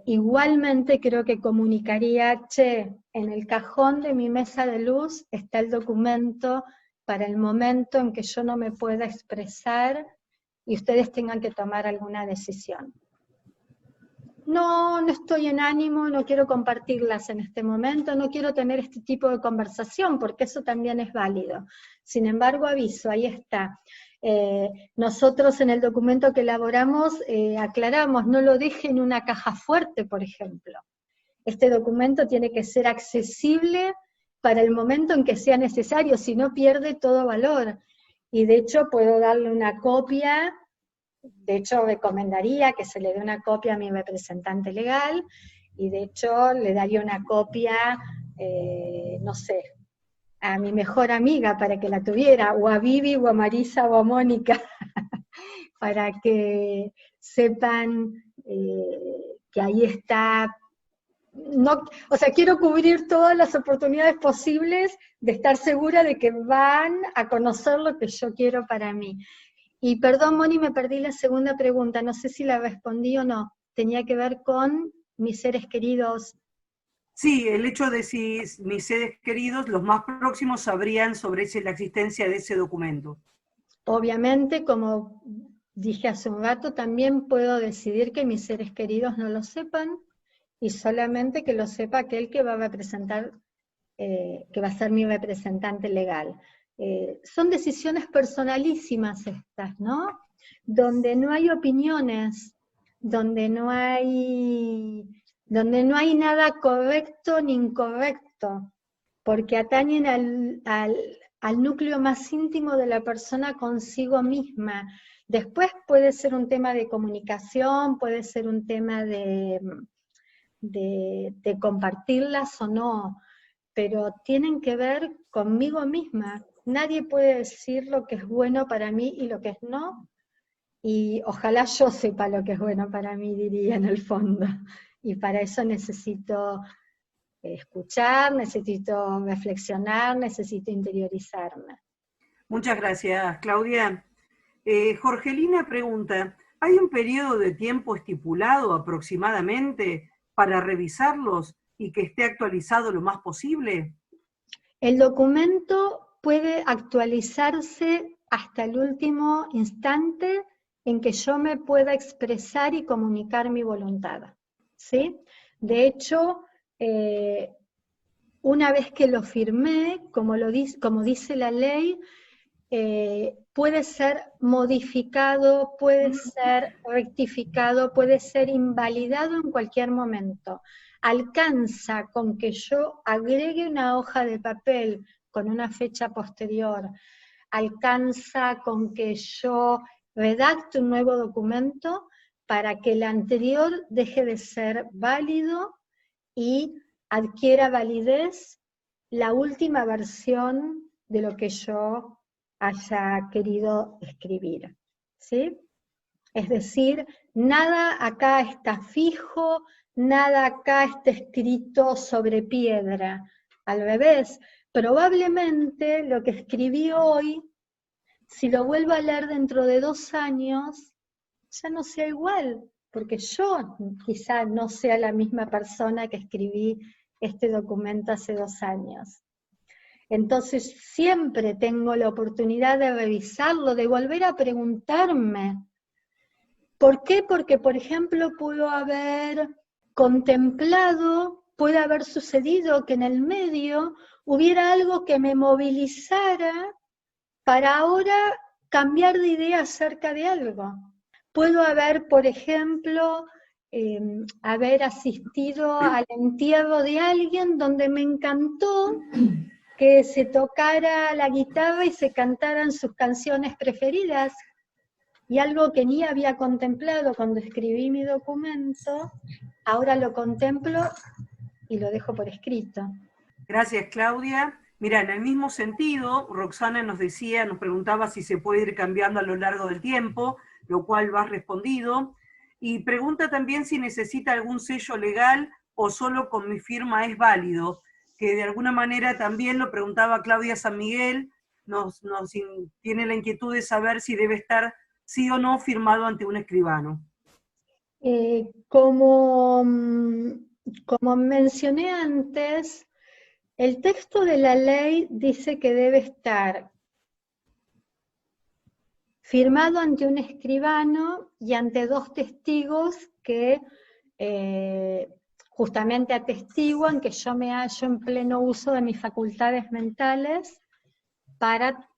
igualmente creo que comunicaría, che, en el cajón de mi mesa de luz está el documento para el momento en que yo no me pueda expresar y ustedes tengan que tomar alguna decisión. No estoy en ánimo, no quiero compartirlas en este momento, no quiero tener este tipo de conversación, porque eso también es válido. Sin embargo, aviso, ahí está. Nosotros en el documento que elaboramos aclaramos, no lo deje en una caja fuerte, por ejemplo. Este documento tiene que ser accesible para el momento en que sea necesario, si no pierde todo valor. Y de hecho puedo darle una copia. De hecho, recomendaría que se le dé una copia a mi representante legal, y de hecho le daría una copia, no sé, a mi mejor amiga para que la tuviera, o a Vivi, o a Marisa, o a Mónica, para que sepan que ahí está. No, o sea, quiero cubrir todas las oportunidades posibles de estar segura de que van a conocer lo que yo quiero para mí. Y perdón, Moni, me perdí la segunda pregunta, no sé si la respondí o no. Tenía que ver con mis seres queridos. Sí, el hecho de si mis seres queridos, los más próximos, sabrían sobre la existencia de ese documento. Obviamente, como dije hace un rato, también puedo decidir que mis seres queridos no lo sepan, y solamente que lo sepa aquel que va a representar, que va a ser mi representante legal. Son decisiones personalísimas estas, ¿no? Donde no hay opiniones, donde no hay nada correcto ni incorrecto, porque atañen al núcleo más íntimo de la persona consigo misma. Después puede ser un tema de comunicación, puede ser un tema de compartirlas o no, pero tienen que ver conmigo misma. Nadie puede decir lo que es bueno para mí y lo que es no, y ojalá yo sepa lo que es bueno para mí, diría en el fondo, y para eso necesito escuchar, necesito reflexionar, necesito interiorizarme. Muchas gracias, Claudia. Jorgelina pregunta, ¿hay un periodo de tiempo estipulado aproximadamente para revisarlos y que esté actualizado lo más posible? El documento puede actualizarse hasta el último instante en que yo me pueda expresar y comunicar mi voluntad, ¿sí? De hecho, una vez que lo firmé, como dice la ley, puede ser modificado, puede ser rectificado, puede ser invalidado en cualquier momento. Alcanza con que yo agregue una hoja de papel con una fecha posterior, alcanza con que yo redacte un nuevo documento para que el anterior deje de ser válido y adquiera validez la última versión de lo que yo haya querido escribir, ¿sí? Es decir, nada acá está fijo, nada acá está escrito sobre piedra. Al revés, probablemente lo que escribí hoy, si lo vuelvo a leer dentro de 2 años, ya no sea igual, porque yo quizá no sea la misma persona que escribí este documento hace 2 años. Entonces siempre tengo la oportunidad de revisarlo, de volver a preguntarme. ¿Por qué? Porque, por ejemplo, puedo haber contemplado, puede haber sucedido que en el medio hubiera algo que me movilizara para ahora cambiar de idea acerca de algo. Puedo haber, por ejemplo, haber asistido al entierro de alguien donde me encantó que se tocara la guitarra y se cantaran sus canciones preferidas, y algo que ni había contemplado cuando escribí mi documento, ahora lo contemplo y lo dejo por escrito. Gracias, Claudia. Mira, en el mismo sentido, Roxana nos preguntaba si se puede ir cambiando a lo largo del tiempo, lo cual vas respondido, y pregunta también si necesita algún sello legal o solo con mi firma es válido, que de alguna manera también lo preguntaba Claudia San Miguel, tiene la inquietud de saber si debe estar sí o no firmado ante un escribano. Como mencioné antes, el texto de la ley dice que debe estar firmado ante un escribano y ante 2 testigos que justamente atestiguan que yo me hallo en pleno uso de mis facultades mentales para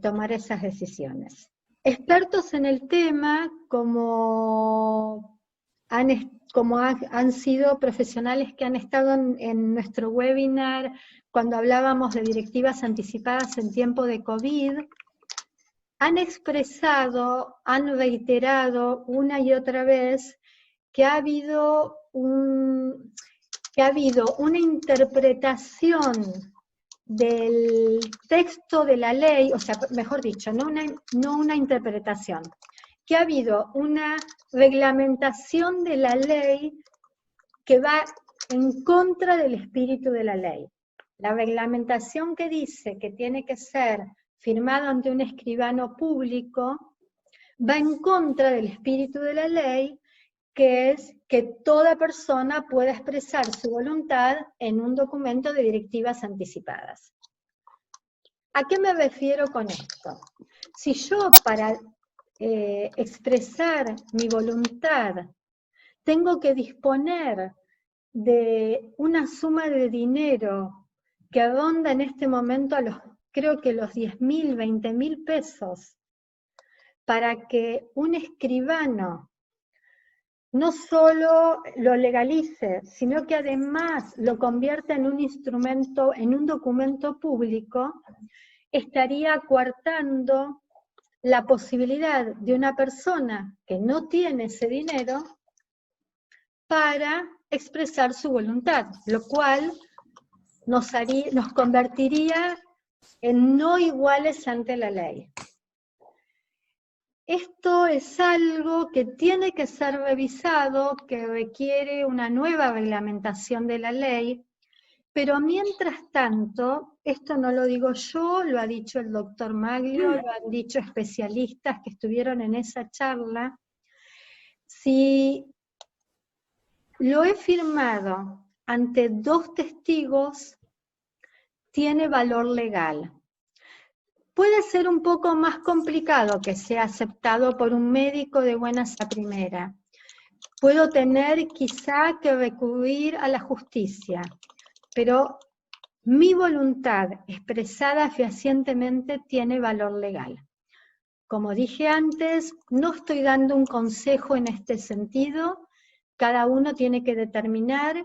tomar esas decisiones. Expertos en el tema, como han sido profesionales que han estado en nuestro webinar cuando hablábamos de directivas anticipadas en tiempo de COVID, han expresado, han reiterado una y otra vez que ha habido una interpretación del texto de la ley, o sea, mejor dicho, no una interpretación, que ha habido una reglamentación de la ley que va en contra del espíritu de la ley. La reglamentación que dice que tiene que ser firmado ante un escribano público va en contra del espíritu de la ley, que es que toda persona pueda expresar su voluntad en un documento de directivas anticipadas. ¿A qué me refiero con esto? Si yo para expresar mi voluntad tengo que disponer de una suma de dinero que ronda en este momento creo que los 10.000, 20.000 pesos, para que un escribano no solo lo legalice, sino que además lo convierta en un instrumento, en un documento público, estaría coartando la posibilidad de una persona que no tiene ese dinero para expresar su voluntad, lo cual nos convertiría en no iguales ante la ley. Esto es algo que tiene que ser revisado, que requiere una nueva reglamentación de la ley, pero mientras tanto, esto no lo digo yo, lo ha dicho el doctor Maglio, lo han dicho especialistas que estuvieron en esa charla, si lo he firmado ante 2 testigos, tiene valor legal. Puede ser un poco más complicado que sea aceptado por un médico de buenas a primera. Puedo tener quizá que recurrir a la justicia, pero mi voluntad expresada fehacientemente tiene valor legal. Como dije antes, no estoy dando un consejo en este sentido, cada uno tiene que determinar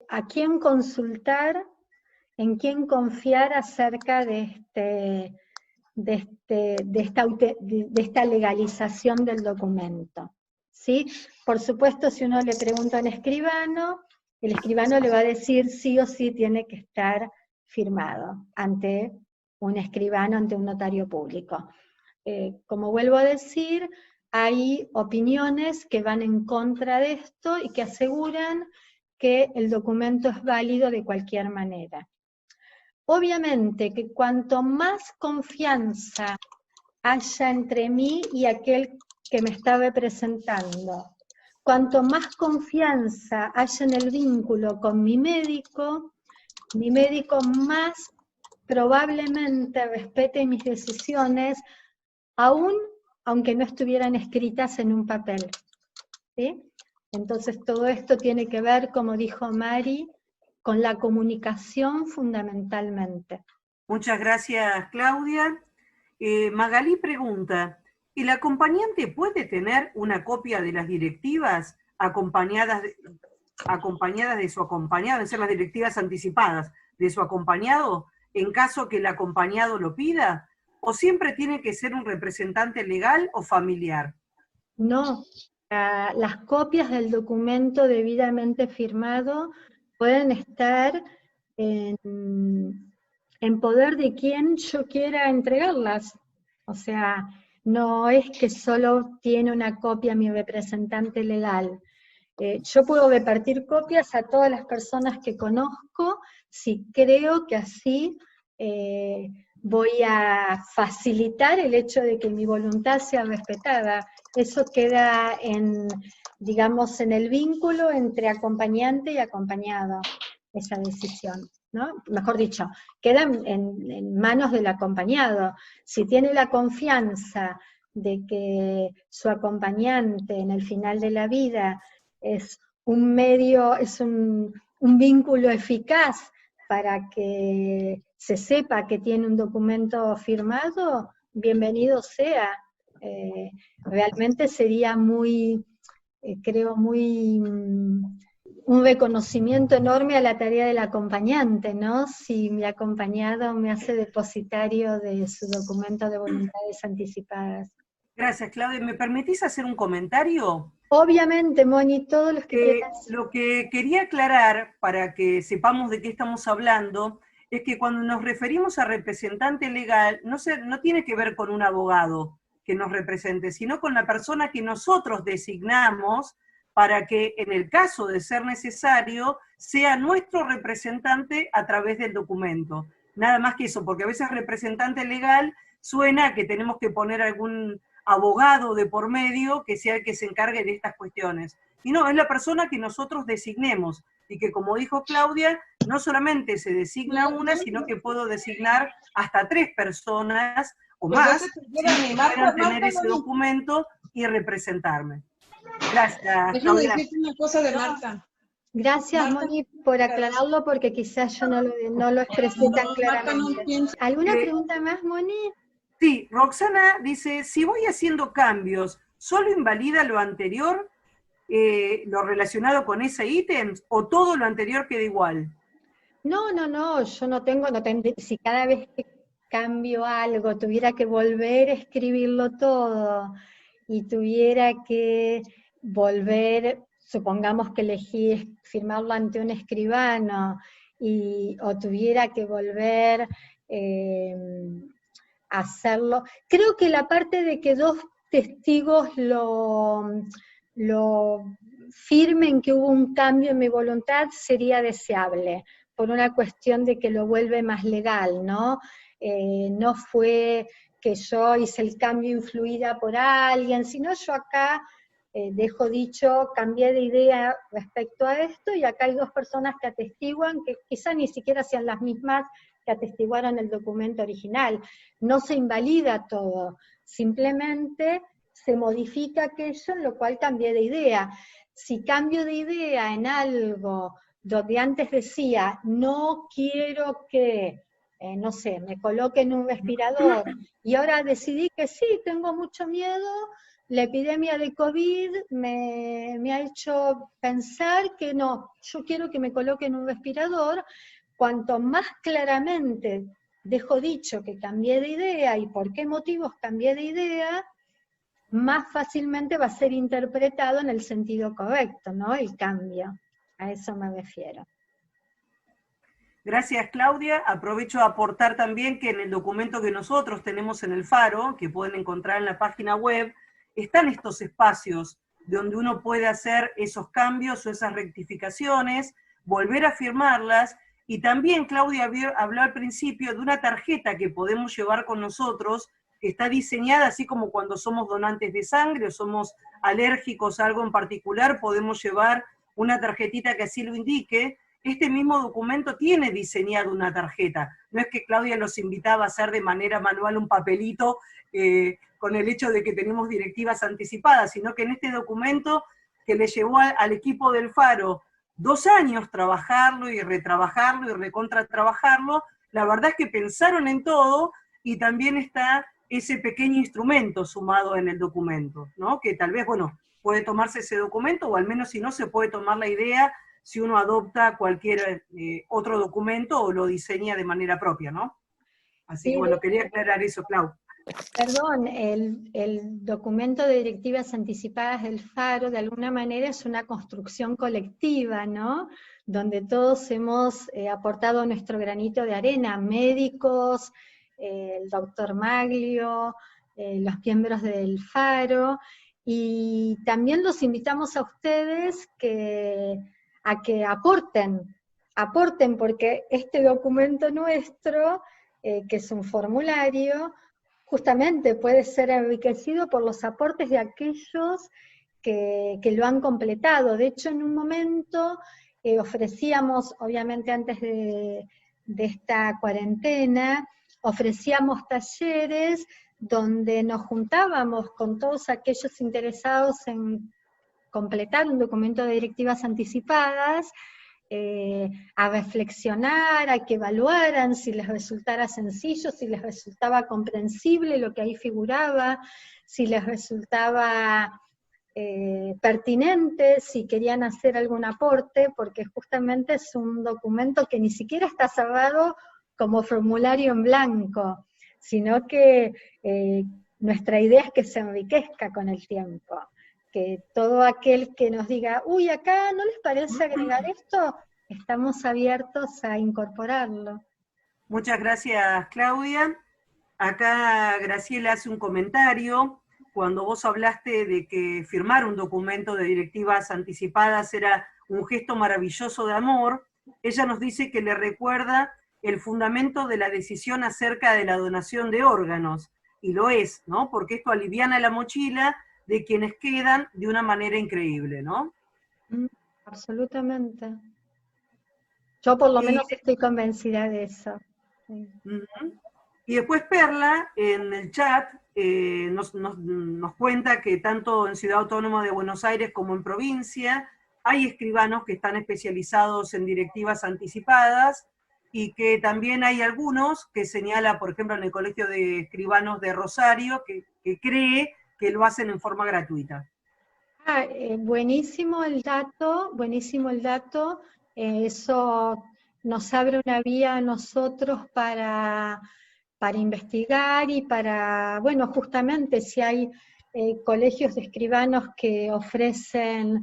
a quién consultar, en quién confiar acerca de esta legalización del documento, ¿sí? Por supuesto, si uno le pregunta al escribano, el escribano le va a decir sí o sí tiene que estar firmado ante un escribano, ante un notario público. Como vuelvo a decir, hay opiniones que van en contra de esto y que aseguran que el documento es válido de cualquier manera. Obviamente que cuanto más confianza haya entre mí y aquel que me está representando, cuanto más confianza haya en el vínculo con mi médico más probablemente respete mis decisiones, aunque no estuvieran escritas en un papel, ¿sí? Entonces todo esto tiene que ver, como dijo Mari, con la comunicación fundamentalmente. Muchas gracias, Claudia. Magalí pregunta, ¿el acompañante puede tener una copia de las directivas acompañadas de su acompañado, deben ser las directivas anticipadas de su acompañado, en caso que el acompañado lo pida? ¿O siempre tiene que ser un representante legal o familiar? No, las copias del documento debidamente firmado pueden estar en poder de quien yo quiera entregarlas. O sea, no es que solo tiene una copia mi representante legal. Yo puedo repartir copias a todas las personas que conozco si creo que así voy a facilitar el hecho de que mi voluntad sea respetada. Eso queda digamos, en el vínculo entre acompañante y acompañado, esa decisión, ¿no? Mejor dicho, queda en manos del acompañado. Si tiene la confianza de que su acompañante en el final de la vida es un medio, es un vínculo eficaz para que se sepa que tiene un documento firmado, bienvenido sea. Realmente sería creo un reconocimiento enorme a la tarea del acompañante, ¿no? Si mi acompañado me hace depositario de su documento de voluntades anticipadas. Gracias, Claudia. ¿Me permitís hacer un comentario? Obviamente, Moni, todos los que quieras. Lo que quería aclarar, para que sepamos de qué estamos hablando, es que cuando nos referimos a representante legal, no tiene que ver con un abogado que nos represente, sino con la persona que nosotros designamos para que, en el caso de ser necesario, sea nuestro representante a través del documento. Nada más que eso, porque a veces representante legal suena a que tenemos que poner algún abogado de por medio que sea el que se encargue de estas cuestiones. Y no, es la persona que nosotros designemos, y que, como dijo Claudia, no solamente se designa una, sino que puedo designar hasta 3 personas o más, que puedan tener ese documento y representarme. Gracias, Claudia. Déjame decirte una cosa de Marta. Gracias, Marta, Moni, por aclararlo, porque quizás yo no lo expresé tan claramente. ¿Alguna pregunta más, Moni? Sí, Roxana dice, si voy haciendo cambios, ¿solo invalida lo anterior, lo relacionado con ese ítem, o todo lo anterior queda igual? No, yo no tengo, si cada vez que cambio algo tuviera que volver a escribirlo todo, y tuviera que volver, supongamos que elegí firmarlo ante un escribano, o tuviera que volver a hacerlo, creo que la parte de que 2 testigos lo firmen que hubo un cambio en mi voluntad sería deseable, por una cuestión de que lo vuelve más legal, ¿no? No fue que yo hice el cambio influida por alguien, sino yo acá dejo dicho, cambié de idea respecto a esto, y acá hay 2 personas que atestiguan, que quizá ni siquiera sean las mismas que atestiguaron el documento original. No se invalida todo, simplemente se modifica aquello en lo cual cambié de idea. Si cambio de idea en algo donde antes decía, no quiero que, no sé, me coloquen un respirador, y ahora decidí que sí, tengo mucho miedo, la epidemia de COVID me ha hecho pensar que no, yo quiero que me coloquen un respirador. Cuanto más claramente dejo dicho que cambié de idea y por qué motivos cambié de idea, más fácilmente va a ser interpretado en el sentido correcto, ¿no? El cambio. A eso me refiero. Gracias, Claudia. Aprovecho a aportar también que en el documento que nosotros tenemos en el Faro, que pueden encontrar en la página web, están estos espacios donde uno puede hacer esos cambios o esas rectificaciones, volver a firmarlas, y también Claudia habló al principio de una tarjeta que podemos llevar con nosotros, que está diseñada así como cuando somos donantes de sangre o somos alérgicos a algo en particular, podemos llevar una tarjetita que así lo indique. Este mismo documento tiene diseñado una tarjeta. No es que Claudia los invitaba a hacer de manera manual un papelito con el hecho de que tenemos directivas anticipadas, sino que en este documento, que le llevó al equipo del Faro 2 años trabajarlo y retrabajarlo y recontratrabajarlo, la verdad es que pensaron en todo, y también está ese pequeño instrumento sumado en el documento, ¿no? Que tal vez, bueno, puede tomarse ese documento, o al menos si no, se puede tomar la idea si uno adopta cualquier otro documento o lo diseña de manera propia, ¿no? Así que Sí, bueno, quería aclarar eso, Clau. perdón, el documento de directivas anticipadas del Faro de alguna manera es una construcción colectiva, ¿no? Donde todos hemos aportado nuestro granito de arena, médicos, el doctor Maglio, los miembros del Faro, y también los invitamos a ustedes a que aporten porque este documento nuestro, que es un formulario, justamente puede ser enriquecido por los aportes de aquellos que lo han completado. De hecho, en un momento ofrecíamos, obviamente antes de esta cuarentena, ofrecíamos talleres donde nos juntábamos con todos aquellos interesados en completar un documento de directivas anticipadas, a reflexionar, a que evaluaran si les resultara sencillo, si les resultaba comprensible lo que ahí figuraba, si les resultaba pertinente, si querían hacer algún aporte, porque justamente es un documento que ni siquiera está cerrado como formulario en blanco, sino que nuestra idea es que se enriquezca con el tiempo. Que todo aquel que nos diga, uy, acá ¿no les parece agregar esto? Estamos abiertos a incorporarlo. Muchas gracias, Claudia. Acá Graciela hace un comentario. Cuando vos hablaste de que firmar un documento de directivas anticipadas era un gesto maravilloso de amor, ella nos dice que le recuerda el fundamento de la decisión acerca de la donación de órganos, y lo es, ¿no? Porque esto aliviana la mochila de quienes quedan de una manera increíble, ¿no? Absolutamente. Yo por lo menos estoy convencida de eso. Sí. Y después Perla, en el chat, nos cuenta que tanto en Ciudad Autónoma de Buenos Aires como en provincia hay escribanos que están especializados en directivas anticipadas, y que también hay algunos que señala, por ejemplo, en el Colegio de Escribanos de Rosario, que cree que lo hacen en forma gratuita. Buenísimo el dato, buenísimo el dato. Eso nos abre una vía a nosotros para investigar y para, bueno, justamente si hay colegios de escribanos que ofrecen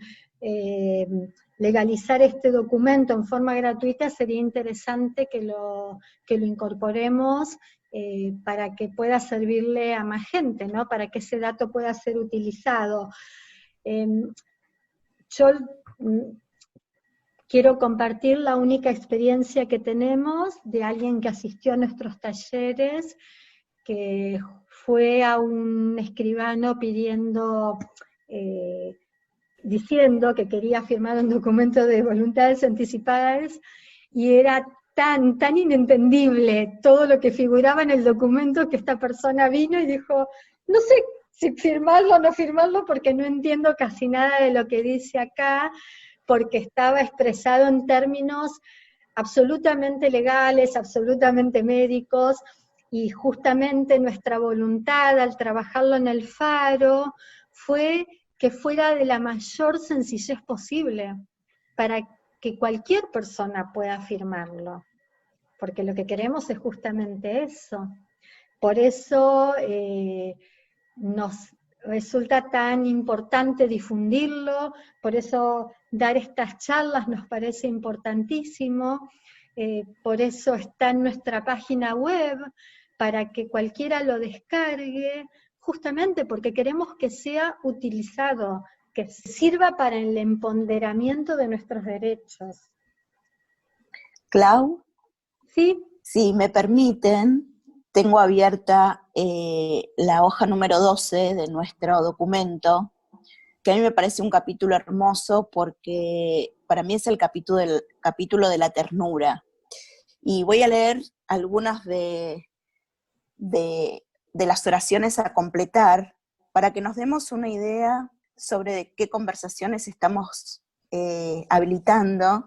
legalizar este documento en forma gratuita, sería interesante que lo incorporemos para que pueda servirle a más gente, ¿no? Para que ese dato pueda ser utilizado. Yo quiero compartir la única experiencia que tenemos de alguien que asistió a nuestros talleres, que fue a un escribano pidiendo, diciendo que quería firmar un documento de voluntades anticipadas, y era tan inentendible todo lo que figuraba en el documento que esta persona vino y dijo, no sé si firmarlo o no firmarlo porque no entiendo casi nada de lo que dice acá, porque estaba expresado en términos absolutamente legales, absolutamente médicos, y justamente nuestra voluntad al trabajarlo en el Faro fue que fuera de la mayor sencillez posible, para que cualquier persona pueda firmarlo, porque lo que queremos es justamente eso. Por eso nos resulta tan importante difundirlo, por eso dar estas charlas nos parece importantísimo, por eso está en nuestra página web, para que cualquiera lo descargue, justamente porque queremos que sea utilizado, que sirva para el empoderamiento de nuestros derechos. Clau, ¿Sí? si me permiten, tengo abierta la hoja número 12 de nuestro documento, que a mí me parece un capítulo hermoso porque para mí es el capítulo de la ternura. Y voy a leer algunas de las oraciones a completar para que nos demos una idea sobre qué conversaciones estamos habilitando,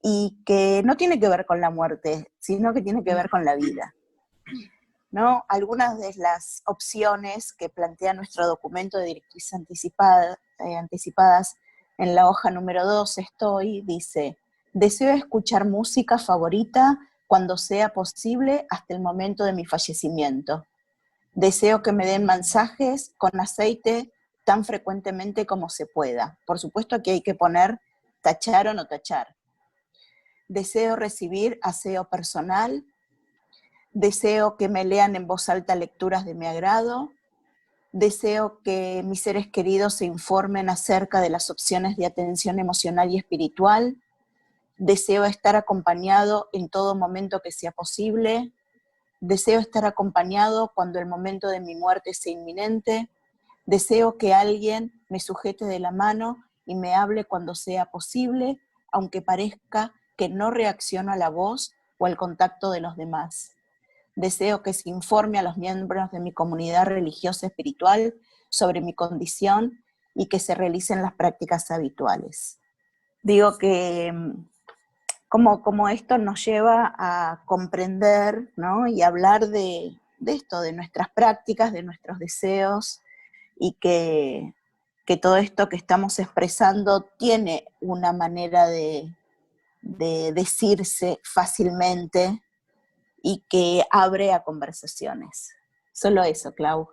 y que no tiene que ver con la muerte, sino que tiene que ver con la vida, ¿no? Algunas de las opciones que plantea nuestro documento de directrices anticipadas en la hoja número 2 estoy, dice, deseo escuchar música favorita cuando sea posible hasta el momento de mi fallecimiento. Deseo que me den masajes con aceite tan frecuentemente como se pueda. Por supuesto que hay que poner tachar o no tachar. Deseo recibir aseo personal. Deseo que me lean en voz alta lecturas de mi agrado. Deseo que mis seres queridos se informen acerca de las opciones de atención emocional y espiritual. Deseo estar acompañado en todo momento que sea posible. Deseo estar acompañado cuando el momento de mi muerte sea inminente. Deseo que alguien me sujete de la mano y me hable cuando sea posible, aunque parezca que no reacciono a la voz o al contacto de los demás. Deseo que se informe a los miembros de mi comunidad religiosa espiritual sobre mi condición y que se realicen las prácticas habituales. Digo que como esto nos lleva a comprender, ¿no? Y hablar de esto, de nuestras prácticas, de nuestros deseos, y que todo esto que estamos expresando tiene una manera de decirse fácilmente y que abre a conversaciones. Solo eso, Clau.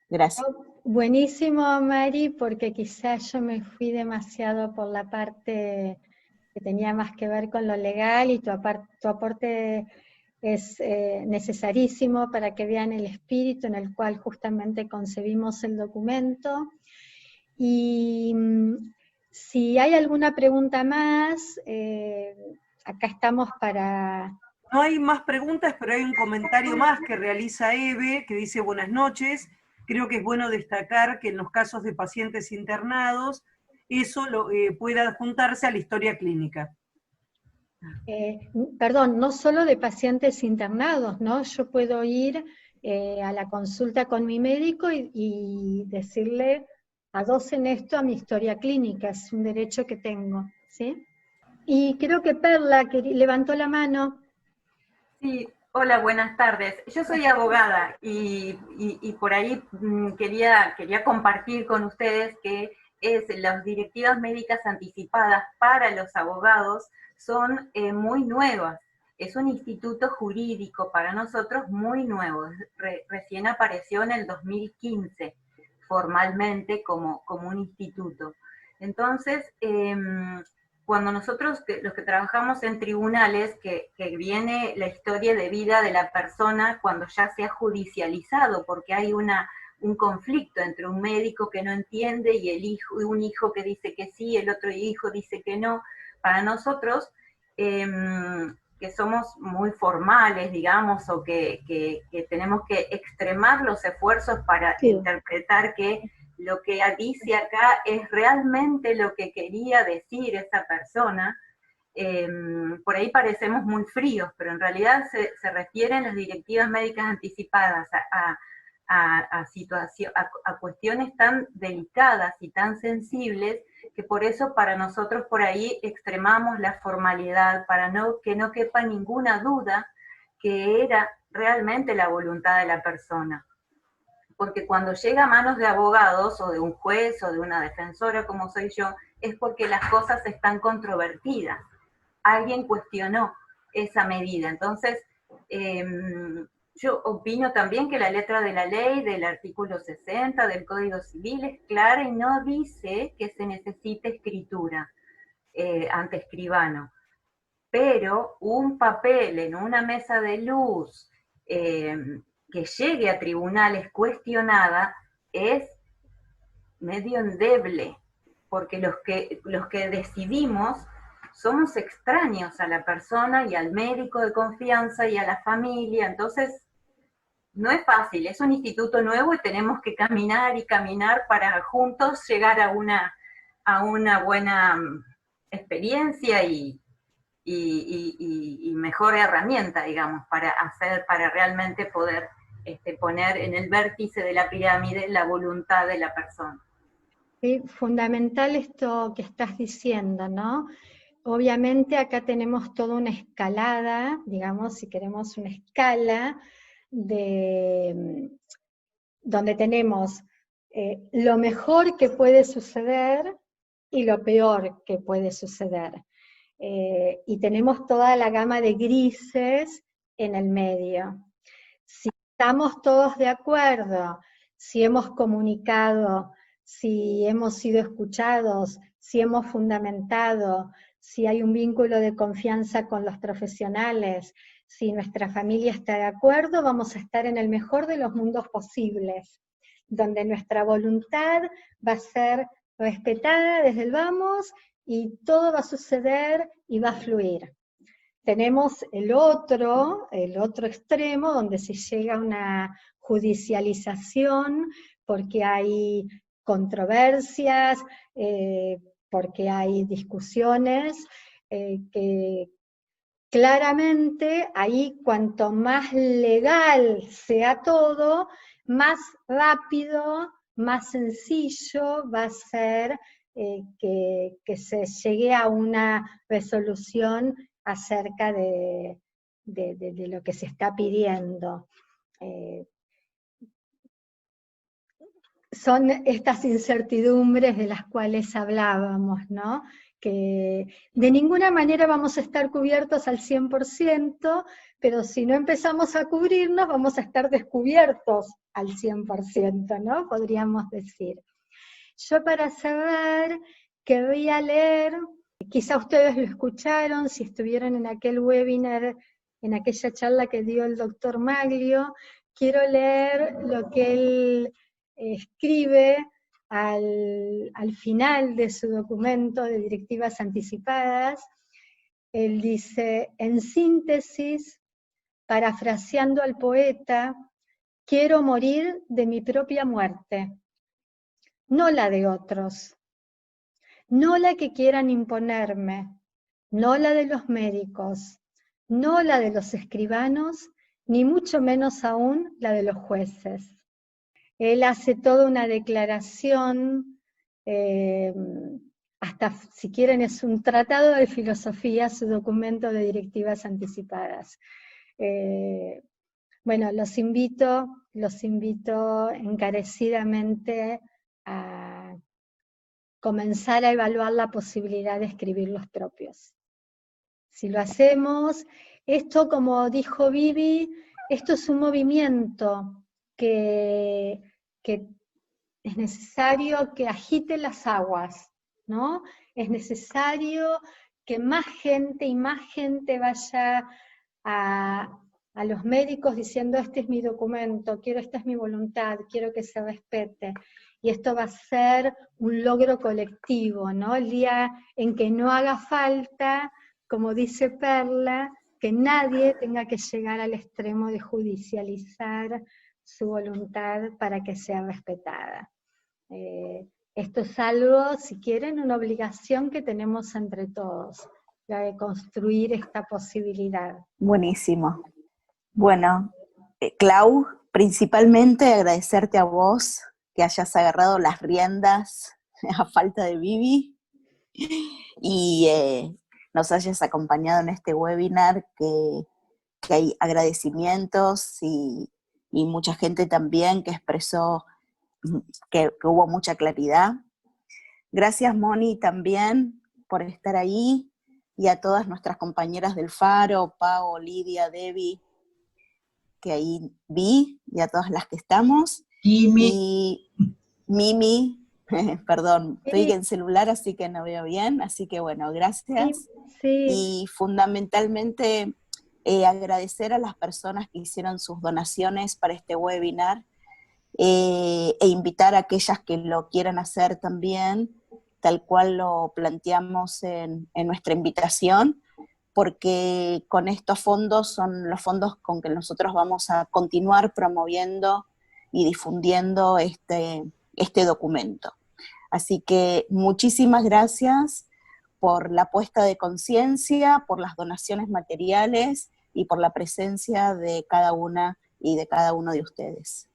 Gracias. Buenísimo, Mari, porque quizás yo me fui demasiado por la parte que tenía más que ver con lo legal, y tu aporte es necesarísimo para que vean el espíritu en el cual justamente concebimos el documento. Y si hay alguna pregunta más, acá estamos para... No hay más preguntas, pero hay un comentario más que realiza Eve, que dice buenas noches. Creo que es bueno destacar que en los casos de pacientes internados, eso puede adjuntarse a la historia clínica. Perdón, no solo de pacientes internados, ¿no? Yo puedo ir a la consulta con mi médico y decirle, adosen esto a mi historia clínica, es un derecho que tengo, ¿sí? Y creo que Perla, que levantó la mano. Sí, hola, buenas tardes. Yo soy abogada y por ahí quería compartir con ustedes que las directivas médicas anticipadas para los abogados son muy nuevas. Es un instituto jurídico para nosotros muy nuevo. Recién apareció en el 2015 formalmente como un instituto. Entonces, cuando nosotros, los que trabajamos en tribunales, que viene la historia de vida de la persona cuando ya se ha judicializado, porque hay un conflicto entre un médico que no entiende y un hijo que dice que sí, el otro hijo dice que no. Para nosotros, que somos muy formales, digamos, o que tenemos que extremar los esfuerzos para interpretar que lo que dice acá es realmente lo que quería decir esa persona, por ahí parecemos muy fríos, pero en realidad se refieren las directivas médicas anticipadas a cuestiones tan delicadas y tan sensibles, que por eso para nosotros por ahí extremamos la formalidad, para que no quepa ninguna duda que era realmente la voluntad de la persona. Porque cuando llega a manos de abogados, o de un juez, o de una defensora como soy yo, es porque las cosas están controvertidas. Alguien cuestionó esa medida. Entonces, yo opino también que la letra de la ley, del artículo 60 del Código Civil, es clara y no dice que se necesite escritura ante escribano. Pero un papel en una mesa de luz que llegue a tribunales cuestionada es medio endeble, porque los que decidimos somos extraños a la persona y al médico de confianza y a la familia. Entonces no es fácil, es un instituto nuevo y tenemos que caminar y caminar para juntos llegar a una buena experiencia y mejor herramienta, digamos, para realmente poder poner en el vértice de la pirámide la voluntad de la persona. Sí, fundamental esto que estás diciendo, ¿no? Obviamente acá tenemos toda una escalada, digamos, si queremos una escala, donde tenemos lo mejor que puede suceder y lo peor que puede suceder. Y tenemos toda la gama de grises en el medio. Si estamos todos de acuerdo, si hemos comunicado, si hemos sido escuchados, si hemos fundamentado, si hay un vínculo de confianza con los profesionales, si nuestra familia está de acuerdo, vamos a estar en el mejor de los mundos posibles, donde nuestra voluntad va a ser respetada desde el vamos y todo va a suceder y va a fluir. Tenemos el otro extremo, donde se llega a una judicialización, porque hay controversias, porque hay discusiones, que claramente ahí cuanto más legal sea todo, más rápido, más sencillo va a ser que se llegue a una resolución acerca de lo que se está pidiendo. Son estas incertidumbres de las cuales hablábamos, ¿no? Que de ninguna manera vamos a estar cubiertos al 100%, pero si no empezamos a cubrirnos, vamos a estar descubiertos al 100%, ¿no? Podríamos decir. Yo para cerrar, querría leer, quizá ustedes lo escucharon, si estuvieron en aquel webinar, en aquella charla que dio el doctor Maglio, quiero leer lo que él escribe al final de su documento de directivas anticipadas. Él dice, en síntesis, parafraseando al poeta, quiero morir de mi propia muerte, no la de otros, no la que quieran imponerme, no la de los médicos, no la de los escribanos, ni mucho menos aún la de los jueces. Él hace toda una declaración, hasta si quieren es un tratado de filosofía, su documento de directivas anticipadas. Bueno, los invito encarecidamente a comenzar a evaluar la posibilidad de escribir los propios. Si lo hacemos, esto, como dijo Vivi, esto es un movimiento que es necesario que agite las aguas, ¿no? Es necesario que más gente vaya a los médicos diciendo, este es mi documento, esta es mi voluntad, quiero que se respete. Y esto va a ser un logro colectivo, ¿no? El día en que no haga falta, como dice Perla, que nadie tenga que llegar al extremo de judicializar su voluntad para que sea respetada. Esto es algo, si quieren, una obligación que tenemos entre todos, la de construir esta posibilidad. Buenísimo. Bueno, Clau, principalmente agradecerte a vos que hayas agarrado las riendas a falta de Vivi y nos hayas acompañado en este webinar, que hay agradecimientos y mucha gente también que expresó que hubo mucha claridad. Gracias, Moni, también por estar ahí, y a todas nuestras compañeras del Faro, Pau, Lidia, Debbie, que ahí vi, y a todas las que estamos. Y Mimi, perdón, estoy en celular, así que no veo bien, así que bueno, gracias. Sí. Y fundamentalmente agradecer a las personas que hicieron sus donaciones para este webinar, e invitar a aquellas que lo quieran hacer también, tal cual lo planteamos en nuestra invitación, porque con estos fondos son los fondos con que nosotros vamos a continuar promoviendo y difundiendo este documento. Así que muchísimas gracias por la puesta de conciencia, por las donaciones materiales y por la presencia de cada una y de cada uno de ustedes.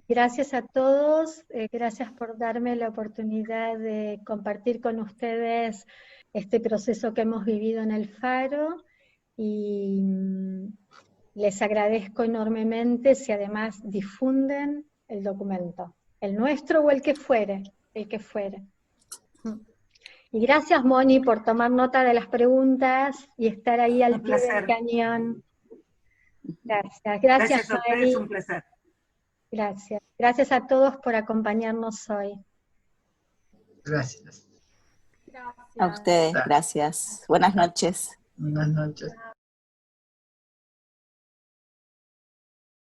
Gracias a todos, gracias por darme la oportunidad de compartir con ustedes este proceso que hemos vivido en el Faro, y les agradezco enormemente si además difunden el documento. el nuestro o el que fuere, el que fuere. Y gracias, Moni, por tomar nota de las preguntas y estar ahí al pie del cañón. Gracias, Gracias a ustedes, Mari. un placer. Gracias. Gracias a todos por acompañarnos hoy. Gracias. A ustedes, gracias. Buenas noches. Buenas noches.